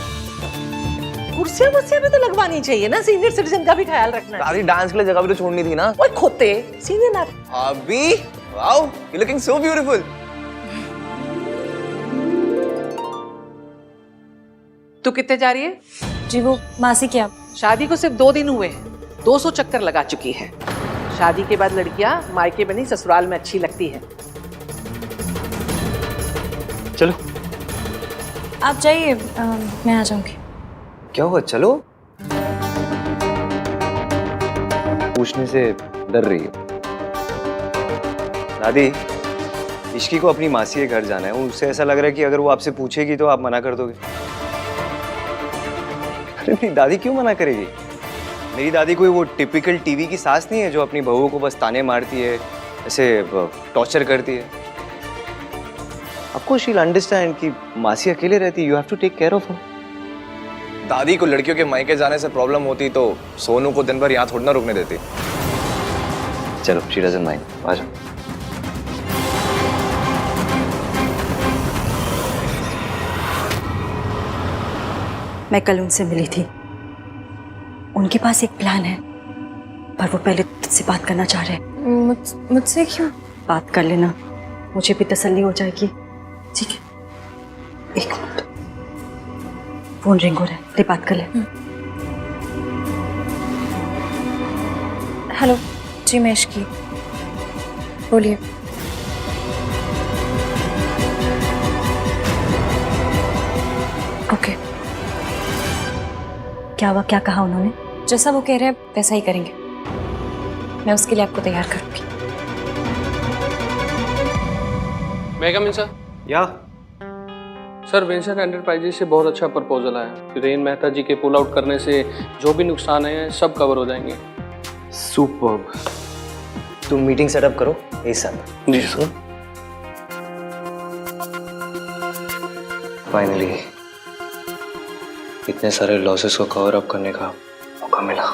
कुर्सियां वुर्सियां भी तो लगवानी चाहिए ना, सीनियर सिटीजन का भी ख्याल रखना है।
दादी डांस के लिए जगह भी तो छोड़नी थी ना।
ओए खोते, सीनियर ना।
अभी wow, you looking so beautiful.
तू कितने जा रही है?
जी वो मासी क्या,
शादी को सिर्फ 2 दिन हुए हैं, 200 चक्कर लगा चुकी है। शादी के बाद लड़कियां मायके बनी ससुराल में अच्छी लगती है।
चलो
आप जाइए, मैं आ जाऊंगी।
क्या हुआ, चलो। पूछने से डर रही है दादी। इश्की को अपनी मासी के घर जाना है, उससे ऐसा लग रहा है कि अगर वो आपसे पूछेगी तो आप मना कर दोगे। अरे मेरी दादी क्यों मना करेगी? मेरी दादी कोई वो टिपिकल टीवी की सास नहीं है जो अपनी बहू को बस ताने मारती है, ऐसे टॉर्चर करती है। आपको शी विल अंडरस्टैंड कि मासी अकेले रहती है, you have to take care of her.
दादी को लड़कियों के मायके जाने से प्रॉब्लम होती तो सोनू को दिन भर यहाँ थोड़ी ना रुकने देती।
चलो, शी डजंट माइंड, आ जाओ।
मैं कल उनसे मिली थी, उनके पास एक प्लान है, पर वो पहले तुझसे बात करना चाह रहे हैं।
मुझसे क्यों?
बात कर लेना, मुझे भी तसल्ली हो जाएगी। ठीक है, एक मिनट, फोन रिंग हो रहा है, ले बात कर ले।
हेलो जी, मैं इश्की, बोलिए।
ओके, क्या हुआ, क्या कहा उन्होंने?
जैसा वो कह रहे हैं वैसा ही करेंगे। मैं उसके लिए आपको तैयार करूंगी।
मैं कम इन सर?
या
सर, वेंचर एंटरप्राइजेस से बहुत अच्छा प्रपोजल आया। रेन मेहता जी के पुल आउट करने से जो भी नुकसान है सब कवर हो जाएंगे।
सुपर्ब। तुम मीटिंग सेटअप करो इस साथ।
जी सर।
फाइनली इतने सारे लॉसेस को कवर अप करने का मौका मिला।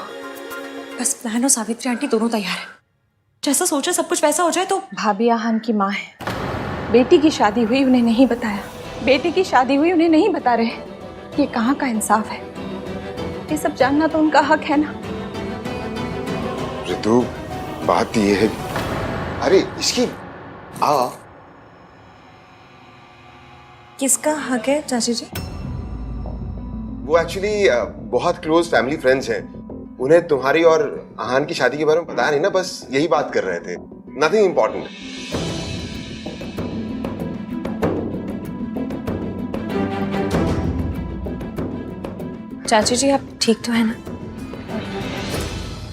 बस प्लान और सावित्री आंटी दोनों तैयार है। जैसा सोचा सब कुछ वैसा हो जाए तो।
भाभी आहान की माँ है, बेटी की शादी हुई उन्हें नहीं बताया, बेटी की शादी हुई उन्हें नहीं बता रहे। ये कहाँ का इंसाफ है? ये सब जानना तो उनका हक है ना।
ऋतु, बात ये है, अरे इसकी आ।
किसका हक है चाची जी?
वो एक्चुअली बहुत क्लोज फैमिली फ्रेंड्स हैं। उन्हें तुम्हारी और आहान की शादी के बारे में पता नहीं ना, बस यही बात कर रहे थे, नथिंग इम्पोर्टेंट।
चाची जी आप ठीक तो है ना?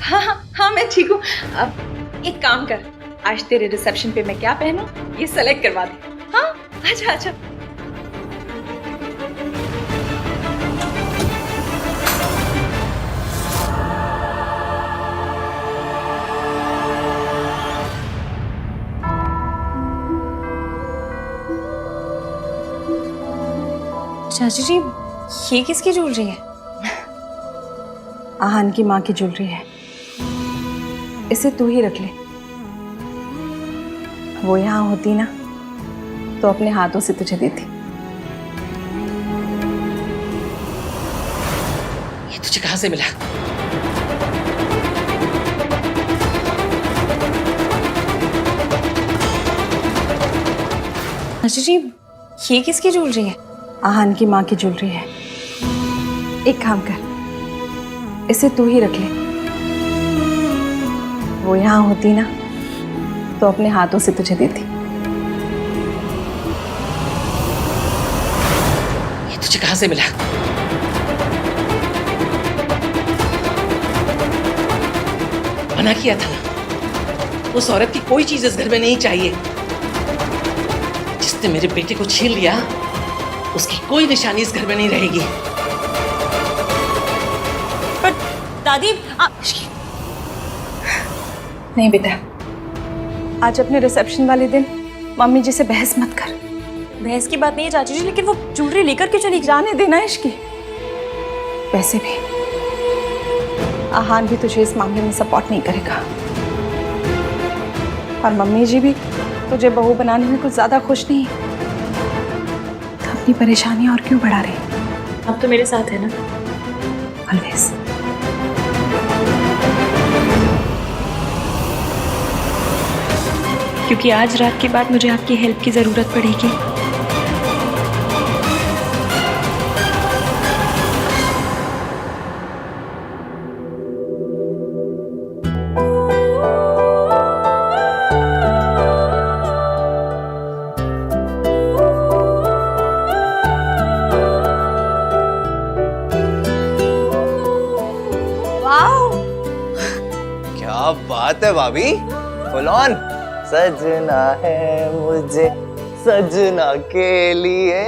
हाँ मैं ठीक हूँ। अब एक काम कर, आज तेरे रिसेप्शन पे मैं क्या पहनूं ये सेलेक्ट करवा दे। हाँ अच्छा अच्छा।
चाची जी ये किसकी ज्वेलरी है?
आहान की माँ की ज्वेलरी है, इसे तू ही रख ले। वो यहाँ होती ना तो अपने हाथों से तुझे देती।
ये तुझे कहाँ से मिला?
चाची जी ये किसकी ज्वेलरी है?
आहान की माँ की ज्वेलरी है। एक काम कर, इसे तू ही रख ले। वो यहाँ होती ना तो अपने हाथों से तुझे देती।
ये तुझे कहाँ से मिला? मना किया था ना, उस औरत की कोई चीज इस घर में नहीं चाहिए। जिसने मेरे बेटे को छीन लिया उसकी कोई निशानी इस घर में नहीं रहेगी।
पर दादी आप
नहीं बेटा, आज अपने रिसेप्शन वाले दिन मम्मी जी से बहस मत कर।
बहस की बात नहीं है चाची जी, लेकिन वो ज्वेलरी लेकर क्यों चली?
जाने देना इश्की। वैसे भी आहान भी तुझे इस मामले में सपोर्ट नहीं करेगा, और मम्मी जी भी तुझे बहू बनाने में कुछ ज्यादा खुश नहीं। तो अपनी परेशानी और क्यों बढ़ा रही?
आप तो मेरे साथ है ना?
ऑलवेज।
क्योंकि आज रात के बाद मुझे आपकी हेल्प की जरूरत पड़ेगी।
क्या बात है भाभी, फुल ऑन। सजना है मुझे सजना के लिए।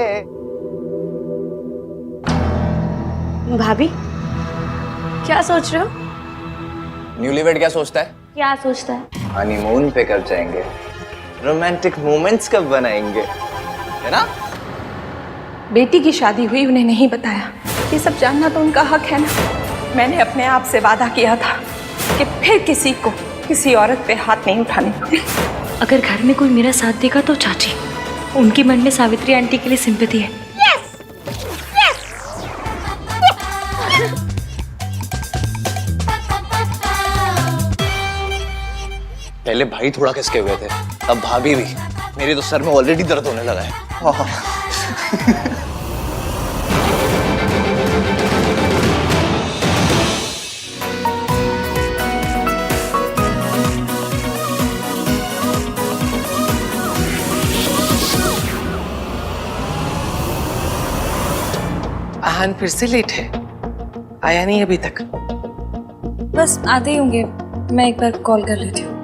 भाभी क्या सोच रहे हो?
न्यूलीवेड क्या सोचता है?
क्या सोचता है?
हनीमून पे कब जाएंगे, रोमांटिक मोमेंट्स कब बनाएंगे, है ना?
बेटी की शादी हुई, उन्हें नहीं बताया। ये सब जानना तो उनका हक है ना। मैंने अपने आप से वादा किया था कि फिर किसी को किसी औरत पे हाथ नहीं उठाने का।
अगर घर में कोई मेरा साथ देगा तो चाची, उनके मन में सावित्री आंटी के लिए सिंपैथी है।
पहले भाई थोड़ा खिसके हुए थे, अब भाभी भी। मेरे तो सर में ऑलरेडी दर्द होने लगा है।
आहान फिर से लेट है, आया नहीं अभी तक।
बस आते ही होंगे, मैं एक बार कॉल कर लेती हूँ।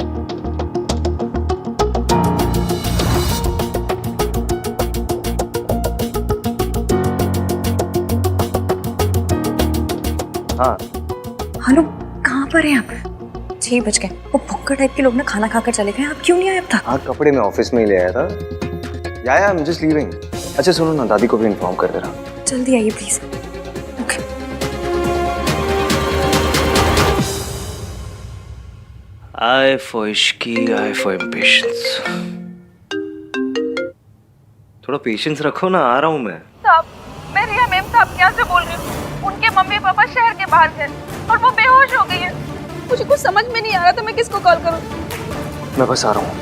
हाँ
हनु कहाँ पर हैं आप? 6 बज गए। वो भुक्कड़ टाइप के लोग ना खाना खाकर चले गए, आप क्यों नहीं आए अब तक?
हाँ, कपड़े मैं ऑफिस में ही ले आया था। या आई एम जस्ट लीविंग। अच्छा सुनो ना, दादी को भी इन्फॉर्म कर दे रहा।
जल्दी आइए please. Okay.
I for Ishki, I for impatience. थोड़ा पेशेंस रखो ना, आ रहा हूँ मैं।
साहब, मैं रिया मैम साहब के यहाँ से बोल रही हूँ। उनके मम्मी पापा शहर के बाहर थे और वो बेहोश हो गई है। मुझे कुछ समझ में नहीं आ रहा था मैं किसको कॉल करूँ।
मैं बस आ रहा हूँ।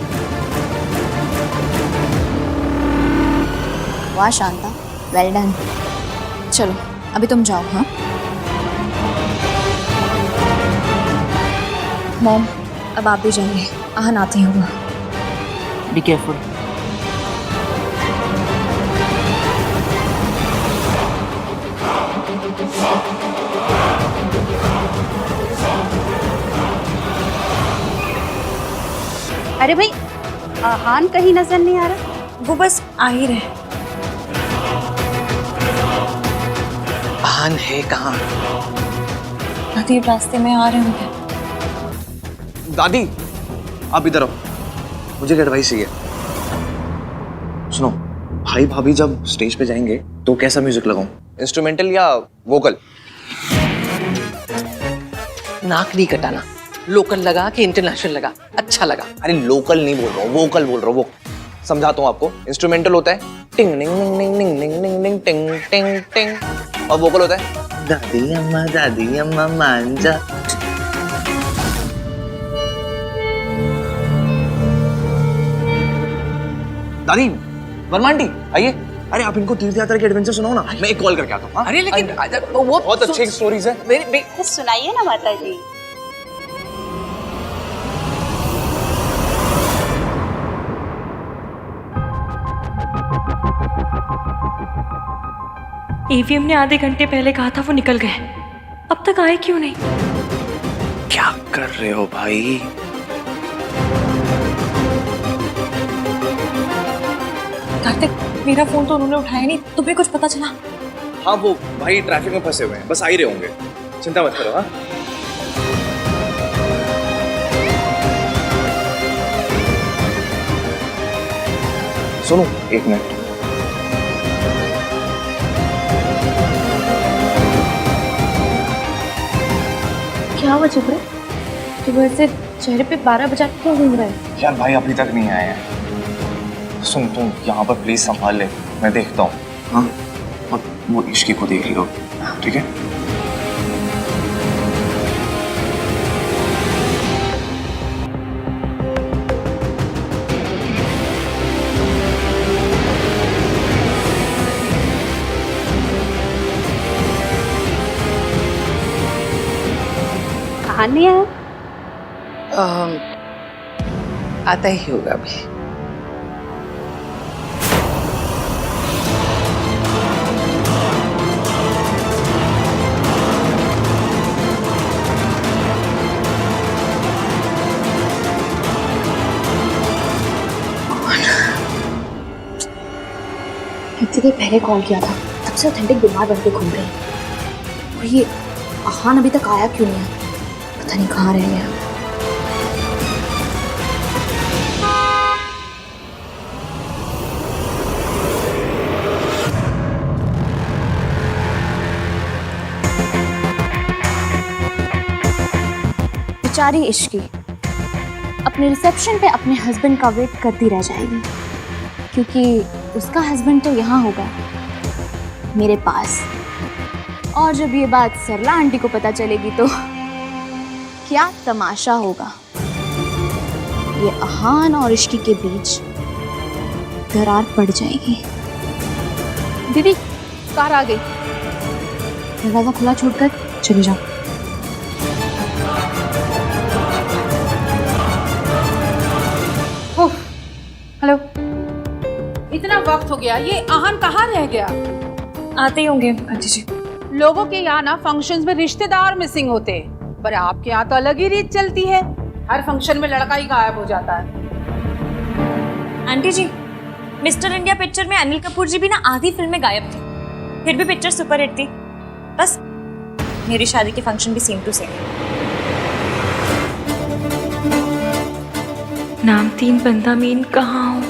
वाह शांता, वेल डन। चलो अभी तुम जाओ। हाँ मॉम, अब आप भी जाइए, आहन आती होगा।
Be careful.
आहान कहीं नजर नहीं आ रहा?
वो बस आ ही रहे।
आहान है कहाँ?
दादी रास्ते में आ रहे होंगे।
दादी आप इधर आओ, मुझे एक एडवाइस चाहिए। सुनो, भाई भाभी जब स्टेज पे जाएंगे तो कैसा म्यूजिक लगाऊं? इंस्ट्रूमेंटल या वोकल?
नाक नहीं कटाना, लोकल लगा कि इंटरनेशनल लगा, अच्छा लगा।
अरे लोकल नहीं बोल रहा हूँ, वोकल बोल रहा हूँ। वो समझाता हूँ आपको। इंस्ट्रूमेंटल होता है टिंग टिंग टिंग टिंग टिंग टिंग टिंग टिंग टिंग टिंग, और वोकल होता है दादी अम्मा मान जा। दादी, वर्मा आंटी आइए। अरे आप इनको तीर्थ यात्रा के एडवेंचर सुनाओ ना, मैं एक कॉल करके आता हूँ।
अरे लेकिन वो
बहुत अच्छी स्टोरीज है।
तो सुनाइए ना माता जी।
ईवीएम ने आधे घंटे पहले कहा था वो निकल गए, अब तक आए क्यों नहीं?
क्या कर रहे हो भाई?
कार्तिक, मेरा फोन तो उन्होंने उठाया नहीं, तुम्हें कुछ पता चला?
हाँ वो भाई ट्रैफिक में फंसे हुए हैं, बस आ ही रहे होंगे, चिंता मत करो। हाँ सुनो एक मिनट।
क्या हुआ चुप रहे? सुबह से चेहरे पे 12 बजा के क्यों घूम रहे हैं?
यार भाई अभी तक नहीं आए हैं। सुन तुम यहाँ पर प्लीज संभाल ले, मैं देखता हूँ। हाँ और वो इश्की को देख लियो, ठीक है?
आहान नहीं आया?
आता ही होगा अभी।
इतनी देर पहले कॉल किया था, तब से ऑथेंटिक बीमार बन के घूम रहे हैं। और ये आहान अभी तक आया क्यों नहीं है? पता नहीं कहाँ रह गया। बेचारी इश्की अपने रिसेप्शन पे अपने हस्बैंड का वेट करती रह जाएगी, क्योंकि उसका हस्बैंड तो यहाँ होगा मेरे पास। और जब ये बात सरला आंटी को पता चलेगी तो क्या तमाशा होगा। ये आहान और इश्की के बीच दरार पड़ जाएगी। दीदी कार आ गई, दरवाजा खुला छोड़कर चली जाओ।
हेलो, इतना वक्त हो गया, ये आहान कहाँ रह गया?
आते ही होंगे आंटी जी।
लोगों के यहाँ ना फंक्शंस में रिश्तेदार मिसिंग होते हैं, पर आपके यहाँ तो अलग ही रीत चलती है। हर फंक्शन में लड़का ही गायब हो जाता है।
आंटी जी, मिस्टर इंडिया पिक्चर में अनिल कपूर जी भी ना आधी फिल्म में गायब थे, फिर भी पिक्चर सुपरहिट थी। बस मेरी शादी के फंक्शन भी सेम टू सेम।
नाम 3 बंदा मीन कहाँ हो?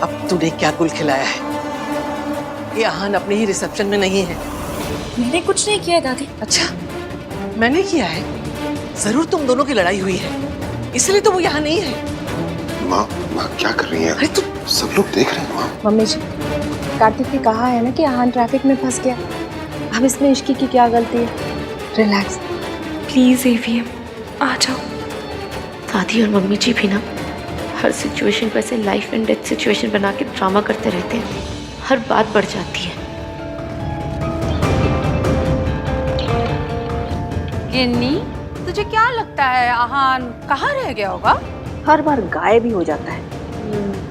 अब तूने क्या गुल खिलाया है? ये आहान अपने ही रिसेप्शन में नहीं है।
मैंने कुछ नहीं किया दादी।
अच्छा, मैंने किया है? जरूर तुम दोनों की लड़ाई हुई है, इसलिए तो वो यहाँ नहीं है।
माँ क्या कर रही है?
अरे तू,
सब लोग देख रहे हैं माँ।
मम्मी जी, कार्तिक ने कहा है ना कि आहान ट्रैफिक में फंस गया। अब इसमें इश्की की क्या गलती है? रिलैक्स।
प्लीज एवीएम आ जाओ।
दादी और मम्मी जी भी ना हर सिचुएशन को ऐसे लाइफ एंड डेथ सिचुएशन बना के ड्रामा करते रहते हैं, हर बात बढ़ जाती है।
गिन्नी, तुझे क्या लगता है आहान कहाँ रह गया होगा?
हर बार गायब ही हो जाता है।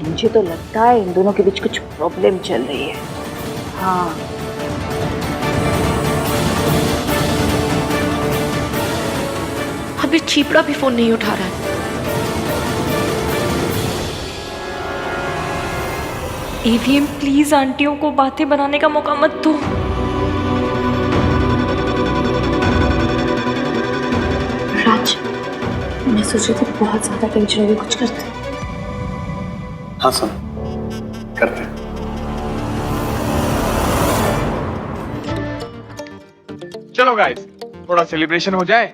मुझे तो लगता है इन दोनों के बीच कुछ प्रॉब्लम चल रही है। हाँ,
अब अभी चीपड़ा भी फोन नहीं उठा रहा है।
एवीएम प्लीज आंटियों को बातें बनाने का मौका मत दो।
राज, मैं सोच रही थी बहुत ज्यादा टेंशन होगी, कुछ करते हैं।
हाँ सुन, करते हैं।
चलो गाइस, थोड़ा सेलिब्रेशन हो जाए।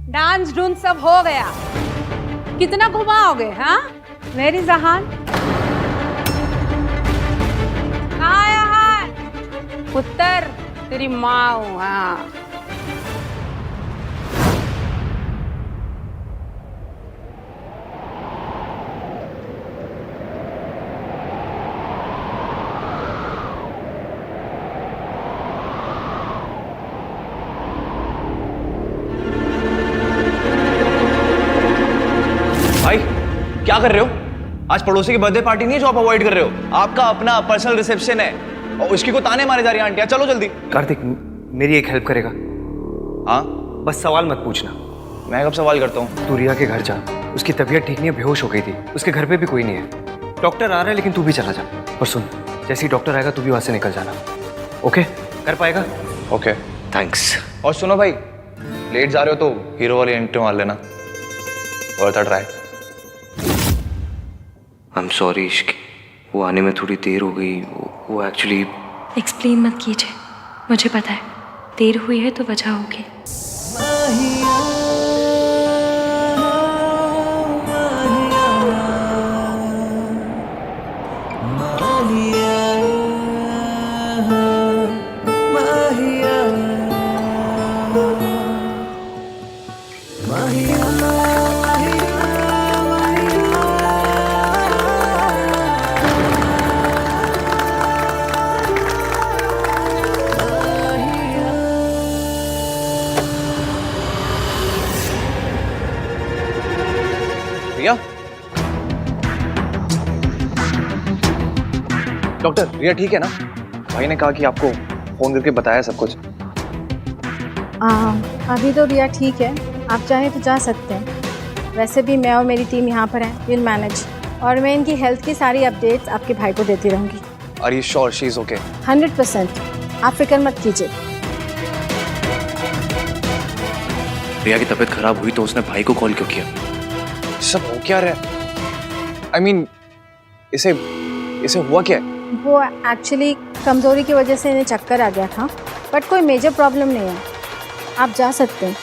डांस ढूंढ सब हो गया, कितना घुमाओगे? हाँ मेरी जहान, कहाँ है? पुत्र तेरी माँ हूँ। हाँ
भाई क्या कर रहे हो? आज पड़ोसी की बर्थडे पार्टी नहीं है जो आप अवॉइड कर रहे हो। आपका अपना पर्सनल रिसेप्शन है और उसकी को ताने मारे जा रही है आंटियां। चलो जल्दी।
कार्तिक, मेरी एक हेल्प करेगा?
हाँ
बस सवाल मत पूछना।
मैं कब सवाल करता हूँ?
तू रिया के घर जा, उसकी तबीयत ठीक नहीं है, बेहोश हो गई थी। उसके घर पे भी कोई नहीं है। डॉक्टर आ रहा है लेकिन तू भी चला जा। और सुन, जैसे ही डॉक्टर आएगा तू भी वहां से निकल जाना। ओके? कर पाएगा?
Okay
thanks.
और सुनो भाई, लेट जा रहे हो तो हीरो वाली एंट्री मार लेना। Worth a try.
I am sorry इश्क, वो आने में थोड़ी देर हो गई। वो एक्चुअली
एक्सप्लेन मत कीजिए, मुझे पता है देर हुई है तो वजह होगी।
रिया? डॉक्टर, रिया ठीक है ना? भाई ने कहा कि आपको फोन करके बताया सब कुछ।
अभी तो रिया ठीक है, आप चाहें तो जा सकते हैं। वैसे भी मैं और मेरी टीम यहाँ पर है, विल मैनेज। और मैं इनकी हेल्थ की सारी अपडेट्स आपके भाई को देती रहूँगी।
Are you sure she is okay?
100%, आप फिक्र मत कीजिए।
रिया की तबीयत खराब हुई तो उसने भाई को कॉल क्यों किया?
सब हो क्या रहा है? I mean, इसे हुआ क्या है?
वो एक्चुअली कमज़ोरी की वजह से इन्हें चक्कर आ गया था, बट कोई मेजर प्रॉब्लम नहीं है, आप जा सकते हैं।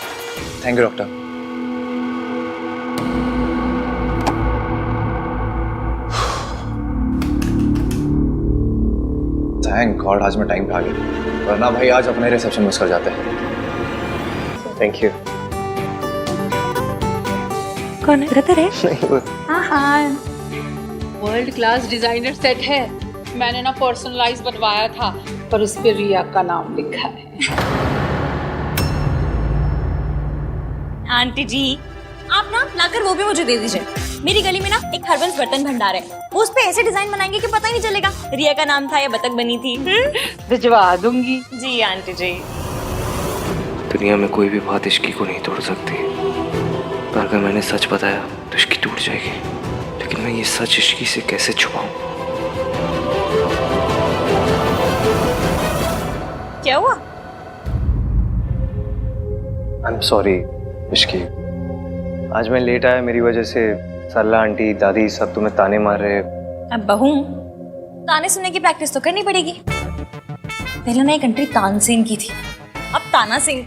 Thank you doctor. Thank God आज मैं टाइम पे आ गया, वरना भाई आज अपने रिसेप्शन मिस कर जाते हैं।
Thank you.
कौन है? ब्रदर है?
हाँ, वर्ल्ड क्लास डिजाइनर सेट है। मैंने ना पर्सनलाइज बनवाया था, पर उस पे रिया का नाम लिखा है।
आंटी जी आप ना लाकर वो भी मुझे दे दीजिए। मेरी गली में ना एक हरबंस बर्तन भंडार है, वो उस पे ऐसे डिजाइन बनाएंगे कि पता ही नहीं चलेगा रिया का नाम था या बतख बनी थी।
भिजवा दूंगी।
जी आंटी जी।
दुनिया में कोई भी बात इश्की को नहीं तोड़ सकती, पर अगर मैंने सच बताया तो इश्की टूट जाएगी। लेकिन मैं ये सच इश्की से कैसे छुपाऊं?
क्या हुआ?
आई एम सॉरी इश्की, आज मैं लेट आया, मेरी वजह से सरला आंटी दादी सब तुम्हें ताने मार रहे।
अब बहू ताने सुनने की प्रैक्टिस तो करनी पड़ेगी। पहले ना एक एंट्री तानसेन की थी, अब ताना सिंह।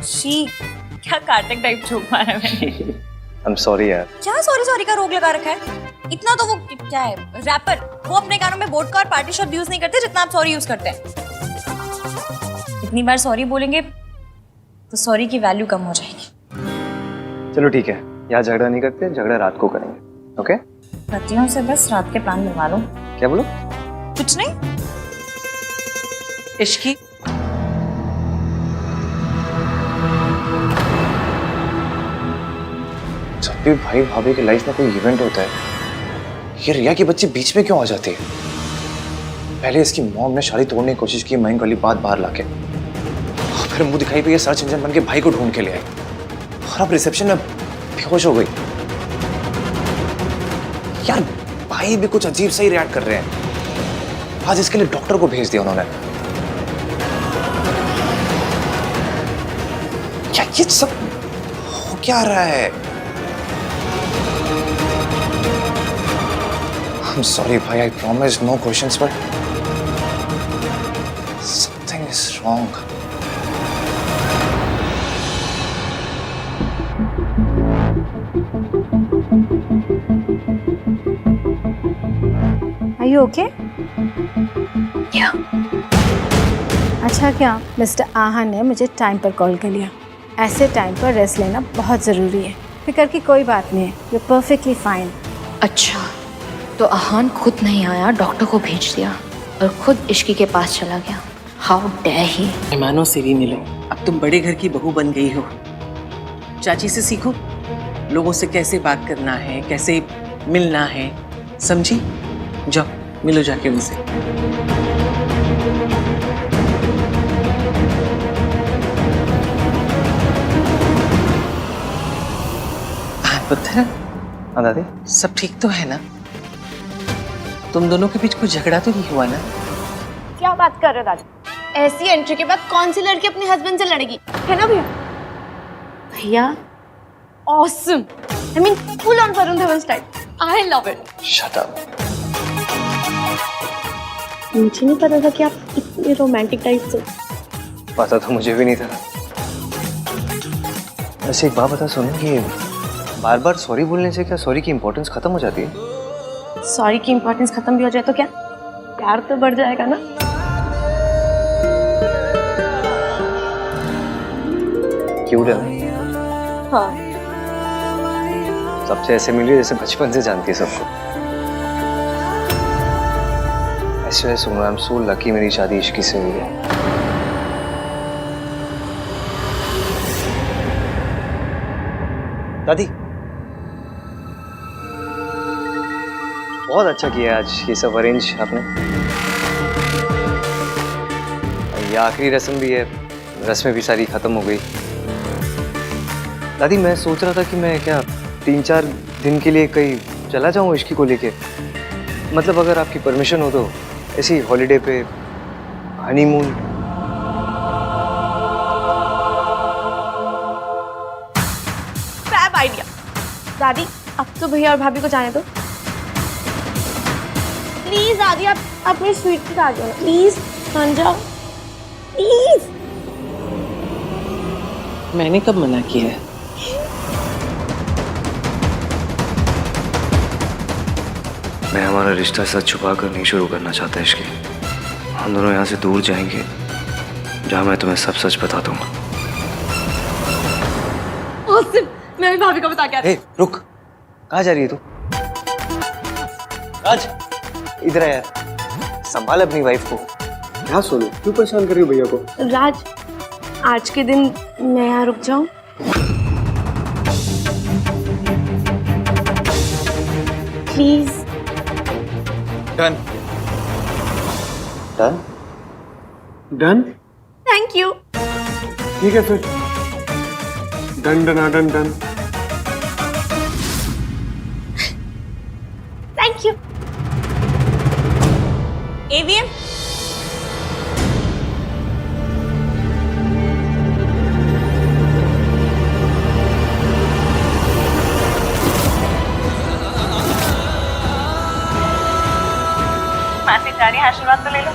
शी क्या कार्टक टाइप जोक मारा मैंने।
आई एम सॉरी यार।
क्या सॉरी सॉरी का रोग लगा रखा है? इतना तो वो क्या है रैपर, वो अपने गानों में वोडका और पार्टी शब्द यूज नहीं करते जितना आप सॉरी यूज करते हैं। इतनी बार सॉरी बोलेंगे तो सॉरी की वैल्यू कम हो जाएगी।
चलो ठीक है, यहाँ झगड़ा नहीं करते, झगड़ा रात को करेंगे। ओके?
पतियों से बस रात के प्लान बनवा लो।
क्या बोलो?
कुछ नहीं।
इश्की
जब भी भाई भाभी की लाइफ में कोई इवेंट होता है, ये रिया की बच्ची बीच में क्यों आ जाती है? पहले इसकी मॉम ने शादी तोड़ने की कोशिश की महंग वाली बात बाहर लाके, फिर मुंह दिखाई पे ये सर्च इंजन बन के भाई को ढूंढ के ले आई, और अब रिसेप्शन में बेहोश हो गई। यार भाई भी कुछ अजीब सा ही रिएक्ट कर रहे हैं। आज इसके लिए डॉक्टर को भेज दिया उन्होंने। क्या ये सब हो क्या रहा है? I'm sorry भाई, I promise no questions, but something is wrong.
Are you okay?
Yeah.
अच्छा क्या मिस्टर आहा ने मुझे टाइम पर कॉल कर लिया। ऐसे टाइम पर रेस्ट लेना बहुत ज़रूरी है। फिक्र की कोई बात नहीं है, यू परफेक्टली फाइन।
अच्छा तो आहान खुद नहीं आया, डॉक्टर को भेज दिया और खुद इश्की के पास चला गया। How dare he.
मेहमानों से भी मिलो, अब तुम बड़े घर की बहू बन गई हो। चाची से सीखो लोगों से कैसे बात करना है, कैसे मिलना है, समझी? जाओ मिलो जाके उनसे। पत्थर,
हाँ दादी,
सब ठीक तो है ना? तुम दोनों के बीच कोई झगड़ा तो नहीं हुआ ना?
क्या बात कर रहे दादी? ऐसी एंट्री के बाद कौन सी लड़की अपने हस्बैंड से लड़ेगी, है ना भैया? भैया awesome, I mean full on Varun Dhawan style. I love it.
Shut up.
मुझे नहीं पता था कि आप इतने रोमांटिक टाइप से।
पता तो मुझे भी नहीं था। वैसे एक बात बता सोनू, कि बार बार सॉरी बोलने से क्या सॉरी की इम्पोर्टेंस खत्म हो जाती है?
सॉरी की इम्पोर्टेंस खत्म भी हो जाए तो क्या प्यार तो बढ़ जाएगा ना?
क्यूट है ना?
हाँ।
सबसे ऐसे मिली जैसे बचपन से जानती है सबको। ऐसे Sonu, I am so lucky मेरी शादी इश्की से हुई है। दादी बहुत अच्छा किया आज ये सब अरेंज आपने। ये आखिरी रस्म भी है, रस्में भी सारी खत्म हो गई। दादी मैं सोच रहा था कि मैं क्या 3-4 दिन के लिए कहीं चला जाऊं इश्की को लेके, मतलब अगर आपकी परमिशन हो तो ऐसी हॉलीडे पे, हनीमून।
Fab idea. दादी अब तो भैया और भाभी को जाने दो प्लीज। दादी आप मेरी स्वीट की आ जाओ प्लीज, मान जाओ प्लीज।
मैंने कब मना किया है?
मैं हमारा रिश्ता सच छुपा कर नहीं शुरू करना चाहता इश्की। हम दोनों यहाँ से दूर जाएंगे जहाँ मैं तुम्हें सब सच बता दूंगा।
मैं भी भाभी को बता के
ए, रुक, कहाँ जा रही है तू? राज इधर आ यार, संभाल अपनी वाइफ को। क्या सोनू, क्यों परेशान कर रही हो भैया को?
राज आज के दिन मैं यहाँ रुक जाऊं?
Please.
Done
done
done
thank you.
ठीक है फिर done done done done.
Thank you.
AVM
मासी जा रही है, आशीर्वाद तो ले लो।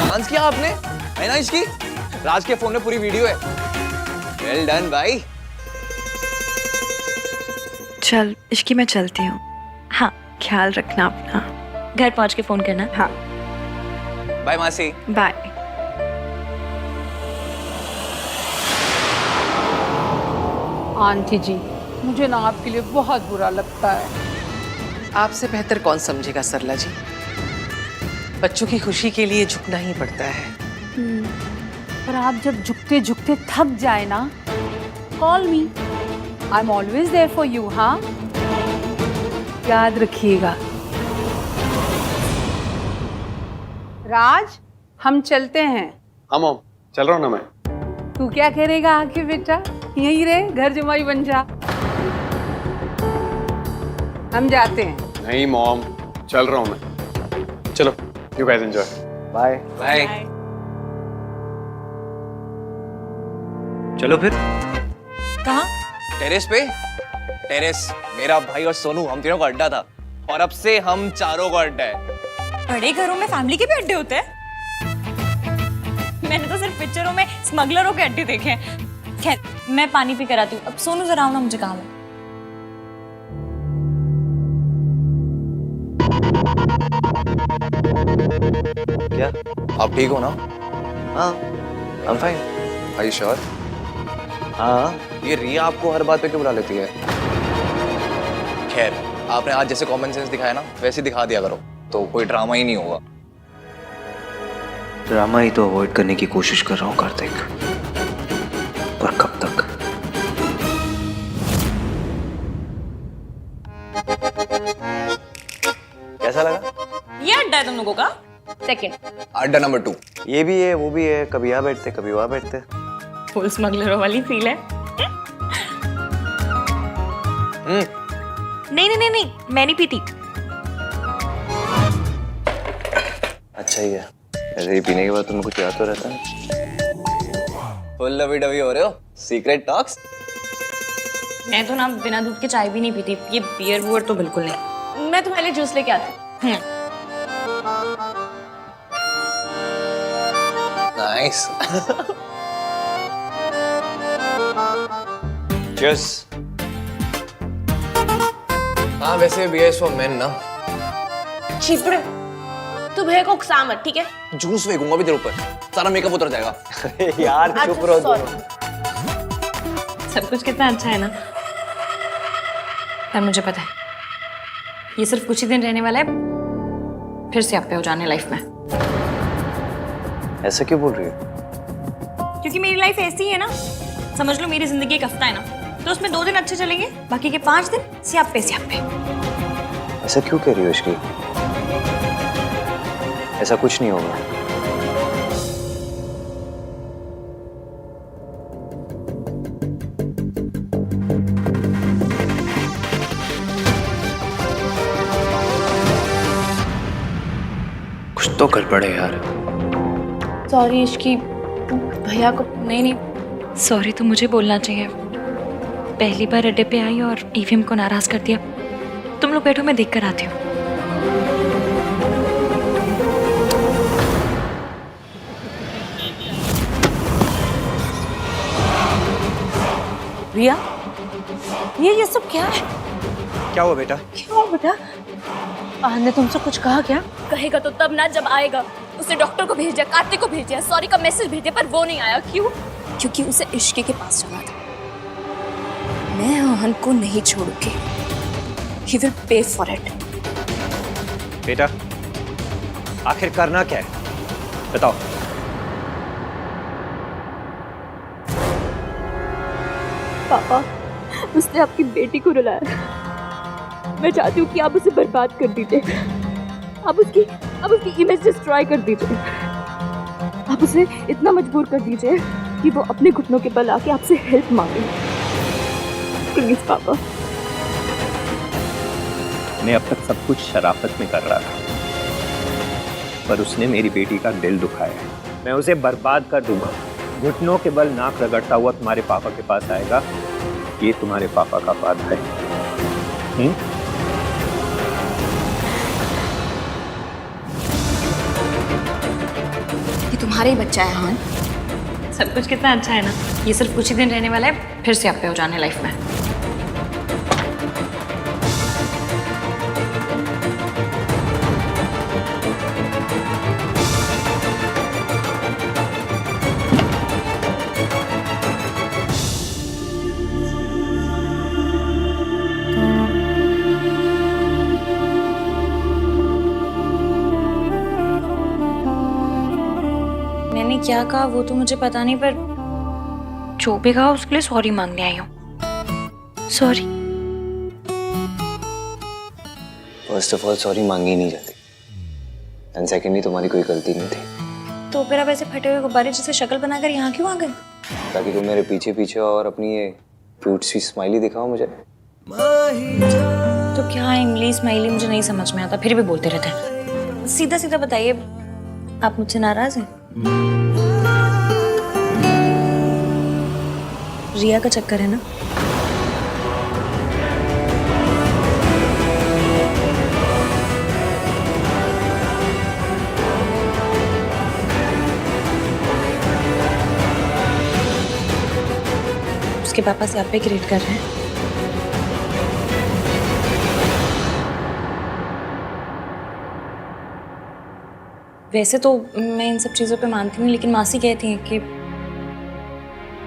डांस किया आपने, है ना इसकी? राज के फोन में पूरी वीडियो है। वेल डन भाई।
चल इश्की, मैं चलती हूँ। हाँ, ख्याल रखना अपना।
घर पहुंच के फोन करना।
हाँ,
बाय मासी।
बाय।
आंटी जी, मुझे ना आपके लिए बहुत बुरा लगता है।
आपसे बेहतर कौन समझेगा सरला जी। बच्चों की खुशी के लिए झुकना ही पड़ता है।
पर आप जब झुकते झुकते थक जाए ना, call me, I am always there for you. हाँ, याद रखिएगा। राज, हम चलते हैं।
हाँ मॉम, चल रहा हूँ ना मैं।
तू क्या करेगा आके बेटा? यहीं रहे, घर जमाई बन जा। हम जाते हैं।
नहीं मॉम, चल रहा हूँ मैं। चलो, you guys enjoy.
Bye
bye.
चलो फिर।
कहाँ?
टेरेस पे। टेरेस मेरा भाई और सोनू, हम तीनों का अड्डा था और अब से हम चारों का अड्डा है।
बड़े घरों में फैमिली के भी अड्डे होते हैं? मैंने तो सिर्फ पिक्चरों में स्मगलरों के अड्डे देखे हैं। खैर, मैं पानी पी कर आती हूँ। अब सोनू जरा आओ ना, मुझे काम है।
क्या आप ठीक हो ना? हाँ, I am fine. Are you sure? हाँ। ये रिया आपको हर बात पे क्यों बुला लेती है? खैर, आपने आज जैसे कॉमन सेंस दिखाया ना, वैसे दिखा दिया करो, तो कोई ड्रामा ही नहीं होगा।
ड्रामा ही तो अवॉइड करने की कोशिश कर रहा हूँ कार्तिक, पर कब तक?
कैसा लगा?
ये अड्डा है तुम लोगों का? सेकंड
अड्डा नंबर 2। ये भी है, वो भी है, कभी यहाँ बैठते कभी वहाँ बैठते।
फुल स्मगलरों वाली फील है। नहीं नहीं नहीं नहीं, मैं नहीं पीती।
अच्छा ही है, ऐसे ही पीने के बाद तुम्हें कुछ याद तो रहता है।
फुल लवी डवी हो रहे हो, सीक्रेट टॉक्स।
मैं तो ना बिना दूध के चाय भी नहीं पीती। ये बियर वुअर तो बिल्कुल नहीं। मैं तुम्हारे लिए जूस लेके आती हूँ।
नाइस। चीयर्स। हाँ, वैसे बीयर्स फॉर मेन ना।
चिपड़े, तू भैया को उकसा मत, ठीक है?
जूस फेंकूंगा भी तेरे ऊपर, सारा मेकअप उतर जाएगा। यार चुप रहो दोनों।
सब कुछ कितना अच्छा है ना। पर मुझे पता है, ये सिर्फ कुछ ही दिन रहने वाला है, फिर से आप पे हो जाने लाइफ में।
ऐसा क्यों बोल रही हो?
क्योंकि मेरी लाइफ ऐसी ही है ना। समझ लो मेरी जिंदगी एक हफ्ता है ना, तो उसमें 2 दिन अच्छे चलेंगे, बाकी के 5 दिन स्यापे स्यापे।
ऐसा क्यों कह रही हो इसकी? ऐसा कुछ नहीं होगा। कुछ तो गड़बड़ है यार।
सॉरी इश्की, भैया को।
नहीं, सॉरी तो मुझे बोलना चाहिए। पहली बार अड्डे पे आई और ईवीएम को नाराज कर दिया। तुम लोग बैठो, मैं देख कर आती हूँ।
रिया, ये सब क्या है?
क्या हुआ बेटा?
क्या हुआ बेटा? ने तुमसे कुछ कहा क्या?
कहेगा तो तब ना, जब आएगा। उसने डॉक्टर को भेज दिया, कार्तिक को भेज दिया, सॉरी का मैसेज भेज दिया, पर वो नहीं आया। क्यों? क्योंकि उसे इश्की के पास जाना था। मैं आहन को नहीं छोड़ूंगी। He will pay for it.
बेटा, आखिर करना क्या है? बताओ।
पापा, उसने आपकी बेटी को रुलाया। मैं चाहती हूँ कि आप उसे बर्बाद कर दीजिए। आप उसकी इमेज डिस्ट्रॉय कर दीजिए। आप उसे इतना मजबूर कर दीजिए कि वो अपने घुटनों के बल आके आपसे हेल्प मांगे। प्लीज पापा।
मैं अब तक सब कुछ शराफत में कर रहा था, पर उसने मेरी बेटी का दिल दुखाया है। मैं उसे बर्बाद कर दूंगा। घुटनों के बल नाक रगड़ता हुआ तुम्हारे पापा के पास आएगा। ये तुम्हारे पापा का वादा है।
ये तुम्हारा ही बच्चा है हान।
सब कुछ कितना अच्छा है ना। ये सिर्फ कुछ ही दिन रहने वाला है, फिर से आप पे हो जाने लाइफ में। मैंने क्या कहा वो तो मुझे पता नहीं, पर जो भी कहा उसके लिए सॉरी मांगने आई हूँ। Sorry.
First of all sorry मांगी नहीं जाती, एंड सेकेंडली तुम्हारी कोई गलती नहीं थी।
तो फिर आप ऐसे फटे हुए गुब्बारे जैसे शक्ल बनाकर यहाँ क्यों आ गए?
ताकि तुम मेरे पीछे पीछे और अपनी ये क्यूट सी स्माइली दिखाओ मुझे।
तो क्या इमली स्माइली मुझे नहीं समझ में आता, फिर भी बोलते रहते हैं। सीधा सीधा बताइए, आप मुझसे नाराज हैं? रिया का चक्कर है ना? उसके पापा से आप पे क्रिएट कर रहे हैं। वैसे तो मैं इन सब चीज़ों पे मानती हूँ, लेकिन मासी कहती हैं कि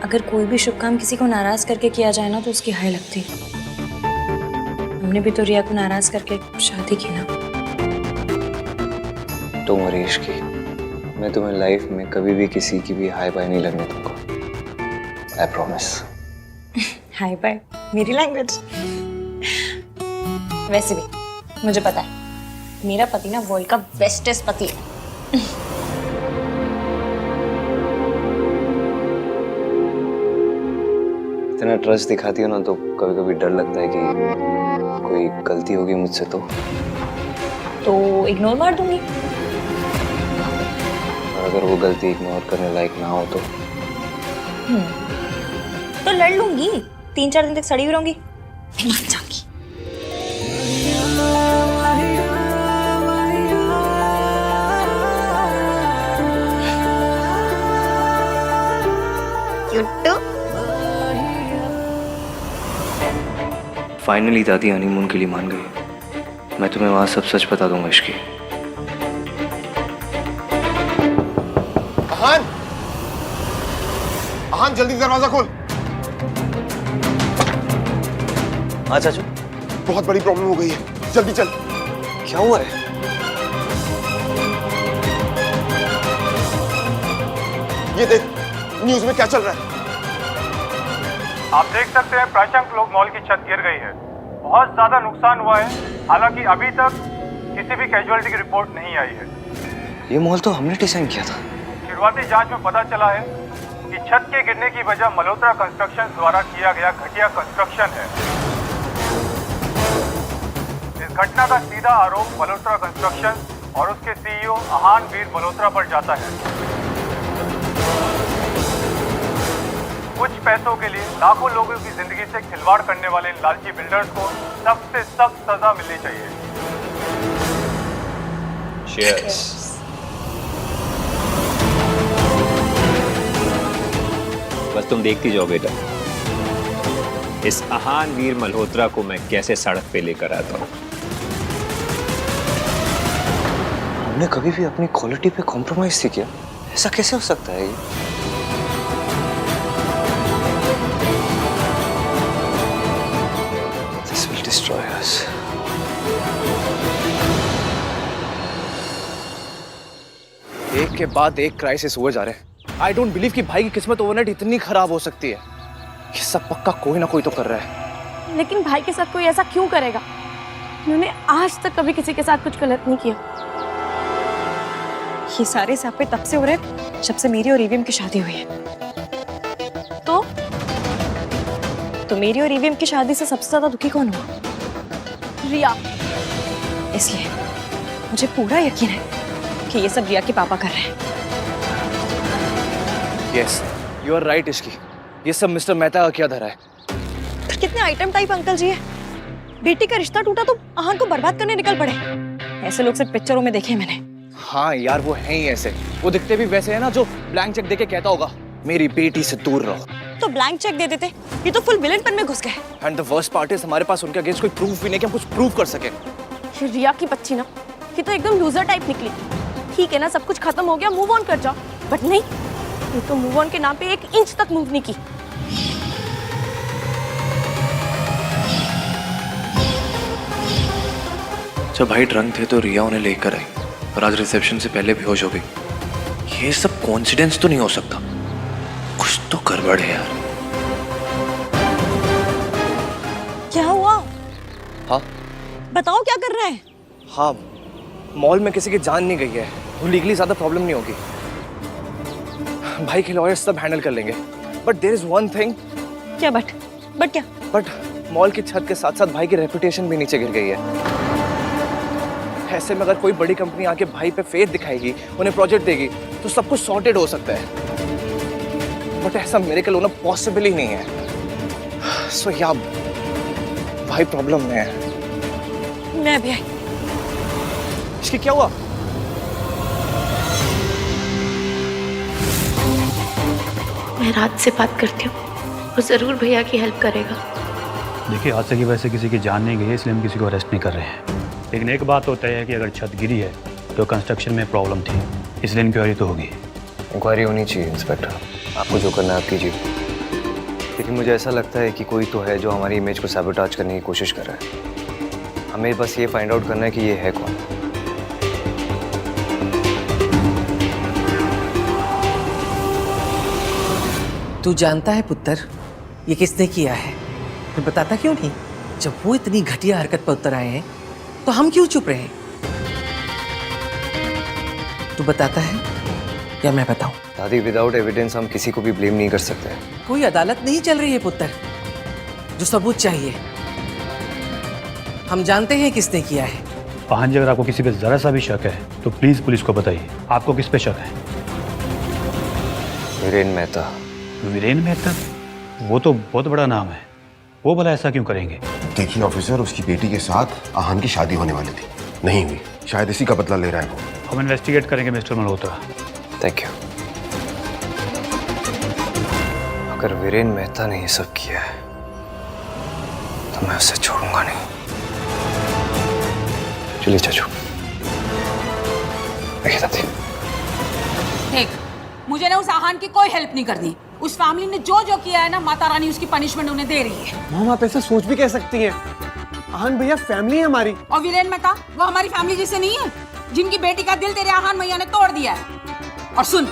अगर कोई भी शुभ काम किसी को नाराज करके किया जाए ना तो उसकी हाय लगती है। हमने भी तो रिया को नाराज करके शादी की ना।
तो मरीश की मैं तुम्हें लाइफ में कभी भी किसी की भी हाय बाय नहीं लगने दूंगा। I promise.
हाय बाय मेरी लैंग्वेज। वैसे भी मुझे पता है मेरा पति ना वर्ल्ड का बेस्टेस्ट पति है।
इतना ट्रस्ट दिखाती हो ना तो कभी कभी डर लगता है कि कोई गलती होगी मुझसे तो
इग्नोर मार दूंगी।
और अगर वो गलती इग्नोर करने लायक ना हो
तो लड़ लूंगी। 3-4 दिन तक सड़ी हुई रहूंगी, मान जाऊंगी।
फाइनली दादी हनीमून के लिए मान गई। मैं तुम्हें वहां सब सच बता दूंगा इश्की।
आहान, आहान जल्दी दरवाजा खोल।
हाँ चाचू,
बहुत बड़ी प्रॉब्लम हो गई है, जल्दी चल।
क्या हुआ है?
ये देख न्यूज में क्या चल रहा है।
आप देख सकते हैं प्राशंक लोक मॉल की छत गिर गई है। बहुत ज्यादा नुकसान हुआ है, हालांकि अभी तक किसी भी कैजुअलिटी की रिपोर्ट नहीं आई है।
ये मॉल तो हमने डिजाइन किया था।
शुरुआती जांच में पता चला है कि छत के गिरने की वजह मल्होत्रा कंस्ट्रक्शन द्वारा किया गया घटिया कंस्ट्रक्शन है। इस घटना का सीधा आरोप मल्होत्रा कंस्ट्रक्शन और उसके सीईओ आहान वीर मल्होत्रा पर जाता है। कुछ पैसों के लिए लाखों लोगों की जिंदगी से खिलवाड़ करने वाले इन लालची बिल्डर्स को सख्त से सख्त सजा मिलनी चाहिए।
Cheers. बस तुम देखती जाओ बेटा, इस आहान वीर मल्होत्रा को मैं कैसे सड़क पे लेकर आता हूं।
तूने कभी भी अपनी क्वालिटी पे कॉम्प्रोमाइज नहीं किया। ऐसा कैसे हो सकता है ये? This will destroy us.
एक के बाद एक क्राइसिस हुए जा रहे हैं। आई डोंट बिलीव कि भाई की किस्मत ओवरनाइट इतनी खराब हो सकती है। ये सब पक्का कोई ना कोई तो कर रहा है।
लेकिन भाई के साथ कोई ऐसा क्यों करेगा? उन्होंने आज तक कभी किसी के साथ कुछ गलत नहीं किया।
ये सारे सापे तब से हो रहे हैं जब से मेरी और ईवीएम की शादी हुई है। तो मेरी और ईवीएम की शादी से सबसे ज्यादा दुखी कौन हुआ?
रिया।
इसलिए मुझे पूरा यकीन है कि ये सब रिया के पापा कर रहे हैं।
Yes, you are right Ishqi. ये सब मिस्टर मेहता का क्या धरा है?
तो कितने आइटम टाइप अंकल जी है। बेटी का रिश्ता टूटा तो आहन को बर्बाद करने निकल पड़े। ऐसे लोग सिर्फ पिक्चरों में देखे मैंने।
हाँ यार, वो है ही ऐसे। वो दिखते भी वैसे है ना जो ब्लैंक चेक देके कहता होगा मेरी बेटी से दूर रहो।
तो ब्लैंक चेक दे देते। ये तो फुल विलेनपन में घुस गए।
And the worst part is हमारे पास उनके अगेंस्ट कोई प्रूफ भी नहीं कि हम कुछ प्रूव कर सके।
ये रिया की बच्ची ना, ये तो एकदम लूजर टाइप निकली। ठीक है ना, सब कुछ खत्म हो गया, मूव ऑन कर जाओ। बट नहीं, ये तो मूव ऑन के नाम पे 1 इंच तक मूव नहीं की।
जब भाई ड्रंक थे तो रिया उन्हें लेकर आई और आज रिसेप्शन से पहले बेहोश हो गई। ये सब कोइंसिडेंस तो नहीं हो सकता। कुछ तो गड़बड़ है यार।
क्या हुआ?
हाँ
बताओ क्या कर रहे हैं?
हाँ, मॉल में किसी की जान नहीं गई है। वो लीगली ज्यादा प्रॉब्लम नहीं होगी। भाई के लॉयर्स सब हैंडल कर लेंगे। But there is one thing.
क्या बट क्या?
बट मॉल की छत के साथ साथ भाई की रेपुटेशन भी नीचे गिर गई है। ऐसे में अगर कोई बड़ी कंपनी आके भाई पे फेथ दिखाएगी, उन्हें प्रोजेक्ट देगी, तो सब कुछ सॉर्टेड हो सकता है। बट ऐसा मिरेकल होना पॉसिबल ही नहीं है। सो या भाई प्रॉब्लम में है।
मैं भी आई।
इसकी क्या हुआ?
मैं रात से बात करती हूँ, वो जरूर भैया की हेल्प करेगा।
देखिए, हादसे की वजह से किसी की जान नहीं गई है, इसलिए हम किसी को अरेस्ट नहीं कर रहे हैं। लेकिन एक बात तो तय है कि अगर छत गिरी है तो कंस्ट्रक्शन में प्रॉब्लम थी, इसलिए इंक्वायरी तो होगी।
इंक्वायरी होनी चाहिए इंस्पेक्टर। आपको जो करना है आप कीजिए। लेकिन मुझे ऐसा लगता है कि कोई तो है जो हमारी इमेज को सैबोटाज करने की कोशिश कर रहा है। हमें बस ये फाइंड आउट करना है कि ये है कौन।
तू जानता है पुत्र, ये किसने किया है? फिर बताता क्यों नहीं? जब वो इतनी घटिया हरकत पर उतर आए हैं तो हम क्यों चुप रहे? तू बताता है या मैं बताऊं?
दादी, विदाउट एविडेंस हम किसी को भी ब्लेम नहीं कर सकते।
कोई अदालत नहीं चल रही है पुत्र, जो सबूत चाहिए। हम जानते हैं किसने किया है।
आहन जी, अगर आपको किसी पे जरा सा भी शक है तो प्लीज पुलिस को बताइए। आपको किस पे शक है?
वीरेन मेहता।
वीरेन मेहता? वो तो बहुत बड़ा नाम है। वो भला ऐसा क्यों करेंगे?
देखिए ऑफिसर, उसकी बेटी के साथ आहन की शादी होने वाली थी, नहीं हुई। शायद इसी का बदला ले रहा है वो।
हम इन्वेस्टिगेट करेंगे मिस्टर मल्होत्रा।
Thank you. अगर वीरेन मेहता ने ये सब किया है तो मैं उसे छोड़ूंगा नहीं। चलिए चाचू। देखिए दादी,
देख, मुझे ना उस आहान की कोई हेल्प नहीं करनी। उस फैमिली ने जो जो किया है ना, माता रानी उसकी पनिशमेंट उन्हें दे रही है।
मॉम, आप ऐसा सोच भी कह सकती हैं? आहान भैया फैमिली है हमारी।
और वीरेन मेहता वो हमारी फैमिली जैसे नहीं है, जिनकी बेटी का दिल तेरे आहान भैया ने तोड़ दिया है। और सुन,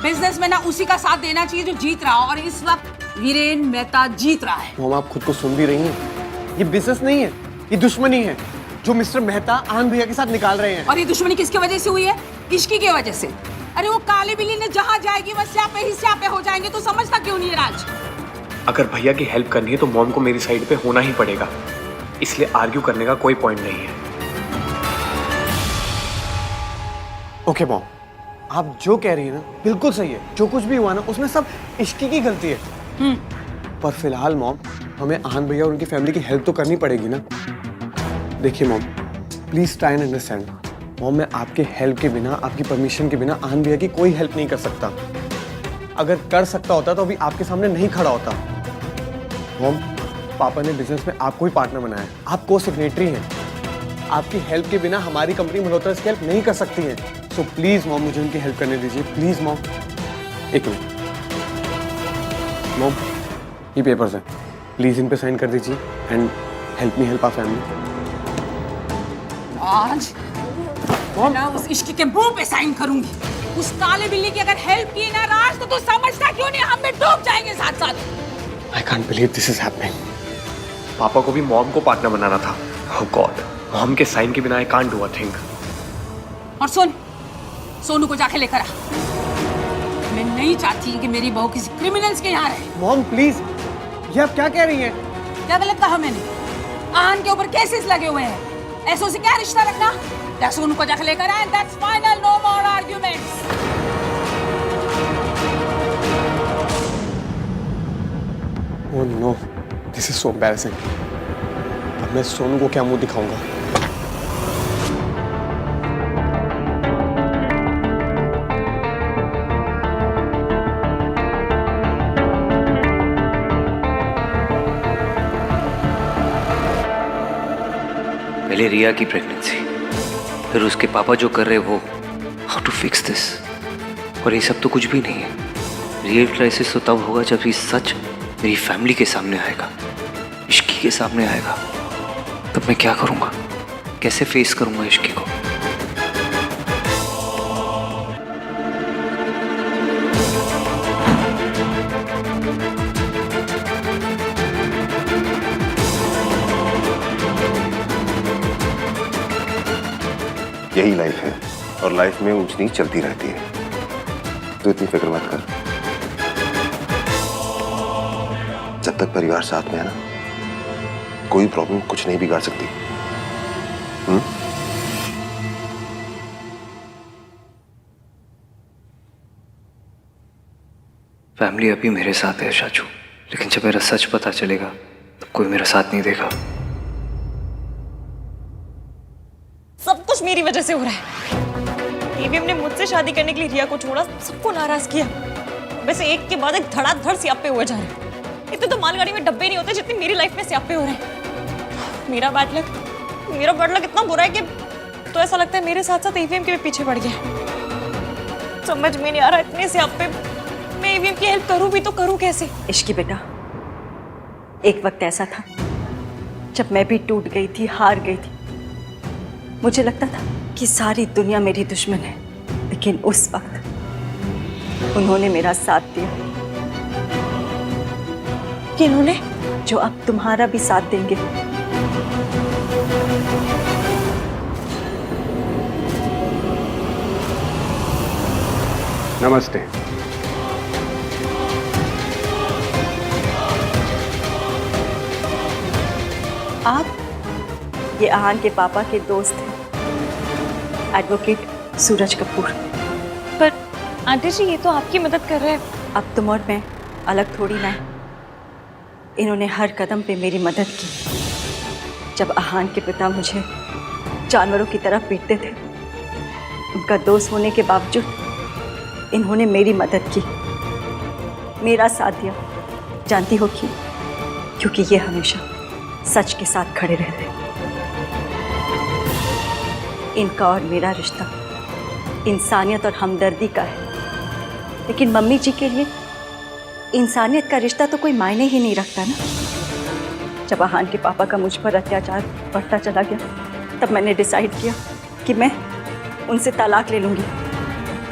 बिजनेस में ना उसी का साथ देना चाहिए जो जीत रहा हो, और इस वक्त वीरेन मेहता जीत रहा है।
मॉम, आप खुद को सुन भी रही हैं? ये बिजनेस नहीं है, ये दुश्मनी है जो मिस्टर मेहता आहान भैया के साथ निकाल रहे हैं।
और ये दुश्मनी किसकी वजह से हुई है? इश्की की वजह से। अरे वो काली बिल्ली ने जहाँ जाएगी वह स्यापे ही स्यापे हो जाएंगे। तो समझता क्यों नहीं है राज?
अगर भैया की हेल्प करनी है तो मॉम को मेरी साइड पे होना ही पड़ेगा, इसलिए आर्ग्यू करने का कोई पॉइंट नहीं है।
ओके मॉम, आप जो कह रही है ना बिल्कुल सही है। जो कुछ भी हुआ ना उसमें सब इश्की की गलती है। पर फिलहाल मॉम, हमें आहान भैया और उनकी फैमिली की हेल्प तो करनी पड़ेगी ना। देखिए mom, please try and understand. Mom, मैं आपके हेल्प के बिना, आपकी परमिशन के बिना आहान भैया की कोई हेल्प नहीं कर सकता। अगर कर सकता होता तो अभी आपके सामने नहीं खड़ा होता। मॉम, पापा ने बिजनेस में आपको ही पार्टनर बनाया है, आप को सेक्रेटरी हैं। आपकी हेल्प के बिना हमारी कंपनी मल्होत्रा इसकी हेल्प नहीं कर सकती है। सो प्लीज मॉम मुझे उनकी हेल्प करने दीजिए, प्लीज मॉम। एक मिनट मॉम, ये पेपर्स हैं, प्लीज इन पे साइन कर दीजिए and help me help our family.
आज मैं उस इश्क के मुंह पे साइन करूंगी। उस काले बिल्ली की अगर हेल्प की ना राज तो तू समझता क्यों नहीं हम भी डूब जाएंगे साथ साथ।
I can't believe this is happening.
पापा को भी मॉम को पार्टनर बनाना था। ओह गॉड, मॉम के साइन के बिना I can't do a thing.
और सुन, सोनू को जाके लेकर आ। मैं नहीं चाहती कि मेरी बहू किसी क्रिमिनल्स के यहाँ रहे।
मॉम प्लीज, ये आप क्या कह रही हैं?
क्या गलत कहा मैंने? आन के ऊपर केसेस लगे हुए हैं, ऐसों से क्या रिश्ता रखना? सोनू को जाके लेकर आए, that's final, no more arguments.
Oh no, this is so embarrassing. अब मैं सोनू को क्या मुंह दिखाऊंगा?
पहले रिया की प्रेगनेंसी, फिर उसके पापा जो कर रहे वो, हाउ टू फिक्स दिस? और ये सब तो कुछ भी नहीं है। रियल क्राइसिस तो तब होगा जब ये सच मेरी फैमिली के सामने आएगा, इश्की के सामने आएगा। तब मैं क्या करूंगा? कैसे फेस करूंगा इश्की को?
यही लाइफ है और लाइफ में ऊंच नीच चलती रहती है, तो इतनी फिक्र मत कर। जब तक परिवार साथ में है ना, कोई प्रॉब्लम कुछ नहीं बिगाड़ सकती।
फैमिली अभी मेरे साथ है शाचू, लेकिन जब मेरा सच पता चलेगा तब कोई मेरा साथ नहीं देगा।
सब कुछ मेरी वजह से हो रहा है। एवीएम ने मुझसे शादी करने के लिए रिया को छोड़ा, सबको नाराज किया। वैसे एक के बाद एक धड़ाधड़ स्यापे हुए जा रहे हैं। इतने तो मालगाड़ी में डब्बे नहीं होते जितनी मेरी लाइफ में स्यापे हो रहे हैं। मेरा बैड लक इतना बुरा है कि तो ऐसा लगता है मेरे साथ साथ एवीएम के भी पीछे पड़ गया। समझ में नहीं आ रहा, इतने स्यापे, मैं एवीएम की हेल्प करूं भी तो करूं कैसे?
इश्की बेटा, एक वक्त ऐसा था जब मैं भी टूट गई थी, हार गई थी। मुझे लगता था कि सारी दुनिया मेरी दुश्मन है, लेकिन उस वक्त उन्होंने मेरा साथ दिया।
किन्होंने?
जो अब तुम्हारा भी साथ देंगे।
नमस्ते।
आप ये आहान के पापा के दोस्त हैं, एडवोकेट सूरज कपूर।
पर आंटी जी, ये तो आपकी मदद कर रहे हैं।
अब तुम और मैं अलग थोड़ी ना है। इन्होंने हर कदम पे मेरी मदद की। जब आहान के पिता मुझे जानवरों की तरह पीटते थे, उनका दोस्त होने के बावजूद इन्होंने मेरी मदद की, मेरा साथ दिया। जानती हो क्यों? क्योंकि ये हमेशा सच के साथ खड़े रहते। इनका और मेरा रिश्ता इंसानियत और हमदर्दी का है, लेकिन मम्मी जी के लिए इंसानियत का रिश्ता तो कोई मायने ही नहीं रखता ना। जब आहान के पापा का मुझ पर अत्याचार बढ़ता चला गया, तब मैंने डिसाइड किया कि मैं उनसे तलाक ले लूँगी,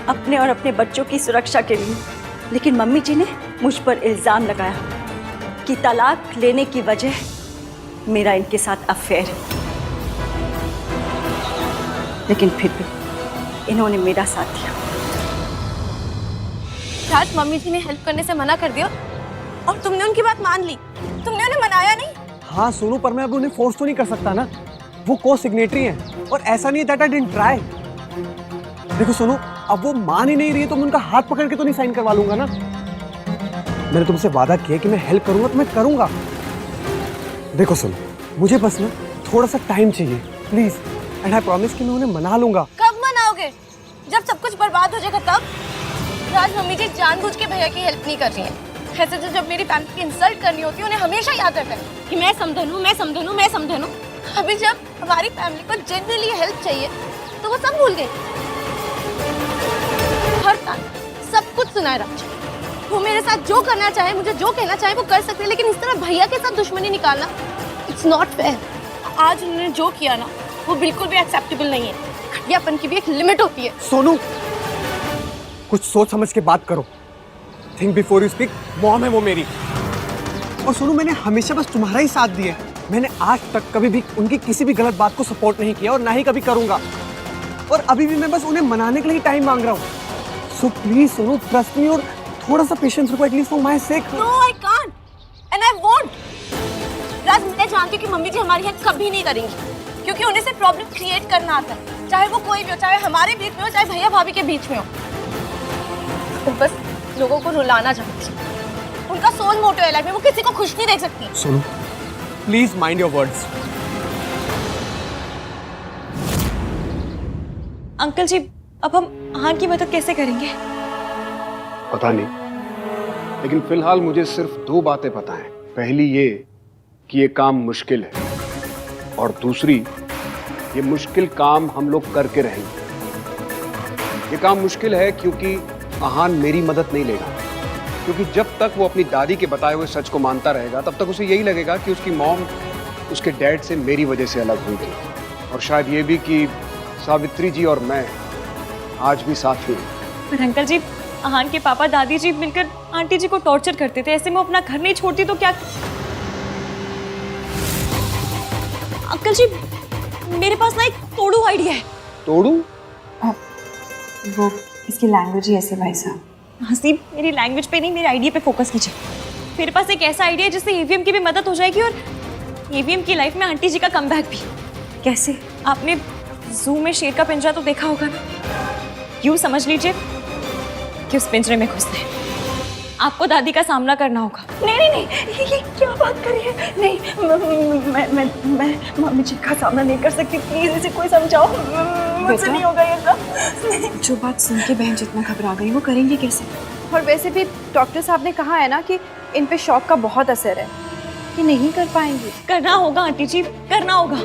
अपने और अपने बच्चों की सुरक्षा के लिए। लेकिन मम्मी जी ने मुझ पर इल्ज़ाम लगाया कि तलाक लेने की वजह मेरा इनके साथ अफेयर है। लेकिन फिर भी इन्होंने मेरा साथ दिया।
राज, मम्मी जी ने हेल्प करने से मना कर दिया और तुमने उनकी बात मान ली। तुमने उन्हें मनाया नहीं?
हाँ सोनू, पर मैं अब उन्हें फोर्स तो नहीं कर सकता ना। वो को सिग्नेटरी हैं और ऐसा नहीं दैट आई डिडंट ट्राई। देखो सोनू, अब वो मान ही नहीं रही है तो मैं उनका हाथ पकड़ के तो नहीं साइन करवा लूंगा ना। मैंने तुमसे वादा किया कि मैं हेल्प करूंगा तो मैं करूंगा। देखो सोनू, मुझे बस ना थोड़ा सा टाइम चाहिए प्लीज, एंड आई प्रॉमिस कि मैं उन्हें मना लूंगा।
कब मनाओगे? जब सब कुछ बर्बाद हो जाएगा तब? राज, मम्मी जी जानबूझ के भैया की हेल्प नहीं कर रही हैं। ऐसे तो जब मेरी फैमिली की इंसल्ट करनी होती है उन्हें हमेशा याद रहता है कि मैं समधन हूँ, मैं समधन हूँ, मैं समधन हूँ। अभी जब हमारी फैमिली को जनरली हेल्प चाहिए तो वो सब भूल गई। हर ताना सब कुछ सुनाए रखा। वो मेरे साथ जो करना चाहे, मुझे जो कहना चाहे वो कर सकते हैं, लेकिन इस तरह भैया के साथ दुश्मनी निकालना इट्स नॉट फेयर। आज उन्होंने जो किया ना वो बिल्कुल भी एक्सेप्टेबल नहीं है। घटियापन की भी एक लिमिट होती है।
सोनू, कुछ सोच समझ के बात करो। Think before you speak. Mom है वो मेरी। और सोनू, मैंने हमेशा बस तुम्हारा ही साथ दिया है। मैंने आज तक कभी भी उनकी किसी भी गलत बात को सपोर्ट नहीं किया और ना ही कभी करूंगा। और अभी भी मैं बस उन्हें मनाने के लिए टाइम मांग रहा हूँ। So please Sonu, trust me और थोड़ा सा पेशेंस रखो, at least for my sake.
No I can't and I won't. Raj, मैं जानती हूँ कि मम्मी जी हमारी हेल्प कभी नहीं करेंगी, क्योंकि उन्हें सिर्फ प्रॉब्लम क्रिएट करना आता है, चाहे वो कोई भी हो, चाहे हमारे बीच में हो, चाहे भैया भाभी के बीच में हो। वो बस लोगों को रुलाना चाहती है। उनका सोल मोटो है लाइफ में, वो किसी को खुश नहीं देख सकती।
Sonu, please mind your words.
Uncle ji, अब हम आहान की मदद कैसे करेंगे?
पता नहीं, लेकिन फिलहाल मुझे सिर्फ 2 बातें पता हैं। पहली ये कि ये काम मुश्किल है, और दूसरी, ये मुश्किल काम हम लोग करके रहेंगे। ये काम मुश्किल है क्योंकि आहान मेरी मदद नहीं लेगा, क्योंकि जब तक वो अपनी दादी के बताए हुए सच को मानता रहेगा तब तक उसे यही लगेगा कि उसकी मॉम उसके डैड से मेरी वजह से अलग हुई थी, और शायद ये भी कि सावित्री जी और मैं आज भी साथ ही हैं।
पर अंकल जी, आहान के पापा दादी जी मिलकर आंटी जी को टॉर्चर करते थे, ऐसे में अपना घर नहीं छोड़ती तो क्या? अंकल जी, मेरे पास ना एक तोड़ू आइडिया है।
तोड़ू?
वो इसकी लैंग्वेज ही ऐसे भाई साहब।
हसीब, मेरी लैंग्वेज पे नहीं, मेरे आइडिया पे फोकस कीजिए। मेरे पास एक ऐसा आइडिया है जिससे ईवीएम की भी मदद हो जाएगी और ईवीएम की लाइफ में आंटी जी का कमबैक भी। कैसे? आपने जू में शेर का पिंजरा तो देखा होगा ना? यूं समझ लीजिए कि उस पिंजरे में घुसते हैं आपको दादी का सामना करना होगा।
नहीं नहीं नहीं, ये क्या बात कर रही है? नहीं, मैं मम्मी जी का सामना नहीं कर सकती। प्लीज इसे कोई समझाओ, मुझसे नहीं होगा ये सब।
जो बात सुन के बहन जितना घबरा गई, वो करेंगे कैसे?
और वैसे भी डॉक्टर साहब ने कहा है ना कि इन पे शॉक का बहुत असर है, कि नहीं कर पाएंगी।
करना होगा आंटी जी, करना होगा।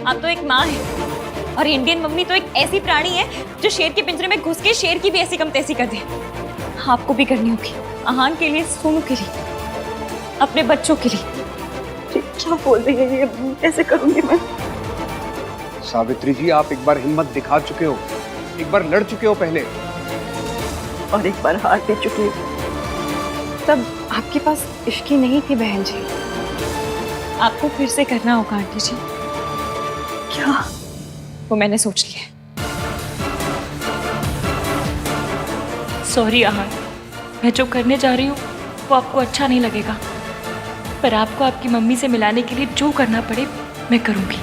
आप तो एक माँ है, और इंडियन मम्मी तो एक ऐसी प्राणी है जो शेर के पिंजरे में घुस के शेर की भी ऐसी कम तैसी कर दे। आपको भी करनी होगी, आहान के लिए, सोनू के लिए, अपने बच्चों के लिए।
क्या बोल रही है ये? कैसे करूंगी मैं?
सावित्री जी, आप एक बार हिम्मत दिखा चुके हो, एक बार लड़ चुके हो पहले,
और एक बार हार दे चुकी हूँ।
तब आपके पास इश्की नहीं थी बहन जी।
आपको फिर से करना होगा आंटी जी।
क्या?
वो मैंने सोच लिया है। सॉरी आहान, मैं जो करने जा रही हूँ वो आपको अच्छा नहीं लगेगा, पर आपको आपकी मम्मी से मिलाने के लिए जो करना पड़े मैं करूँगी।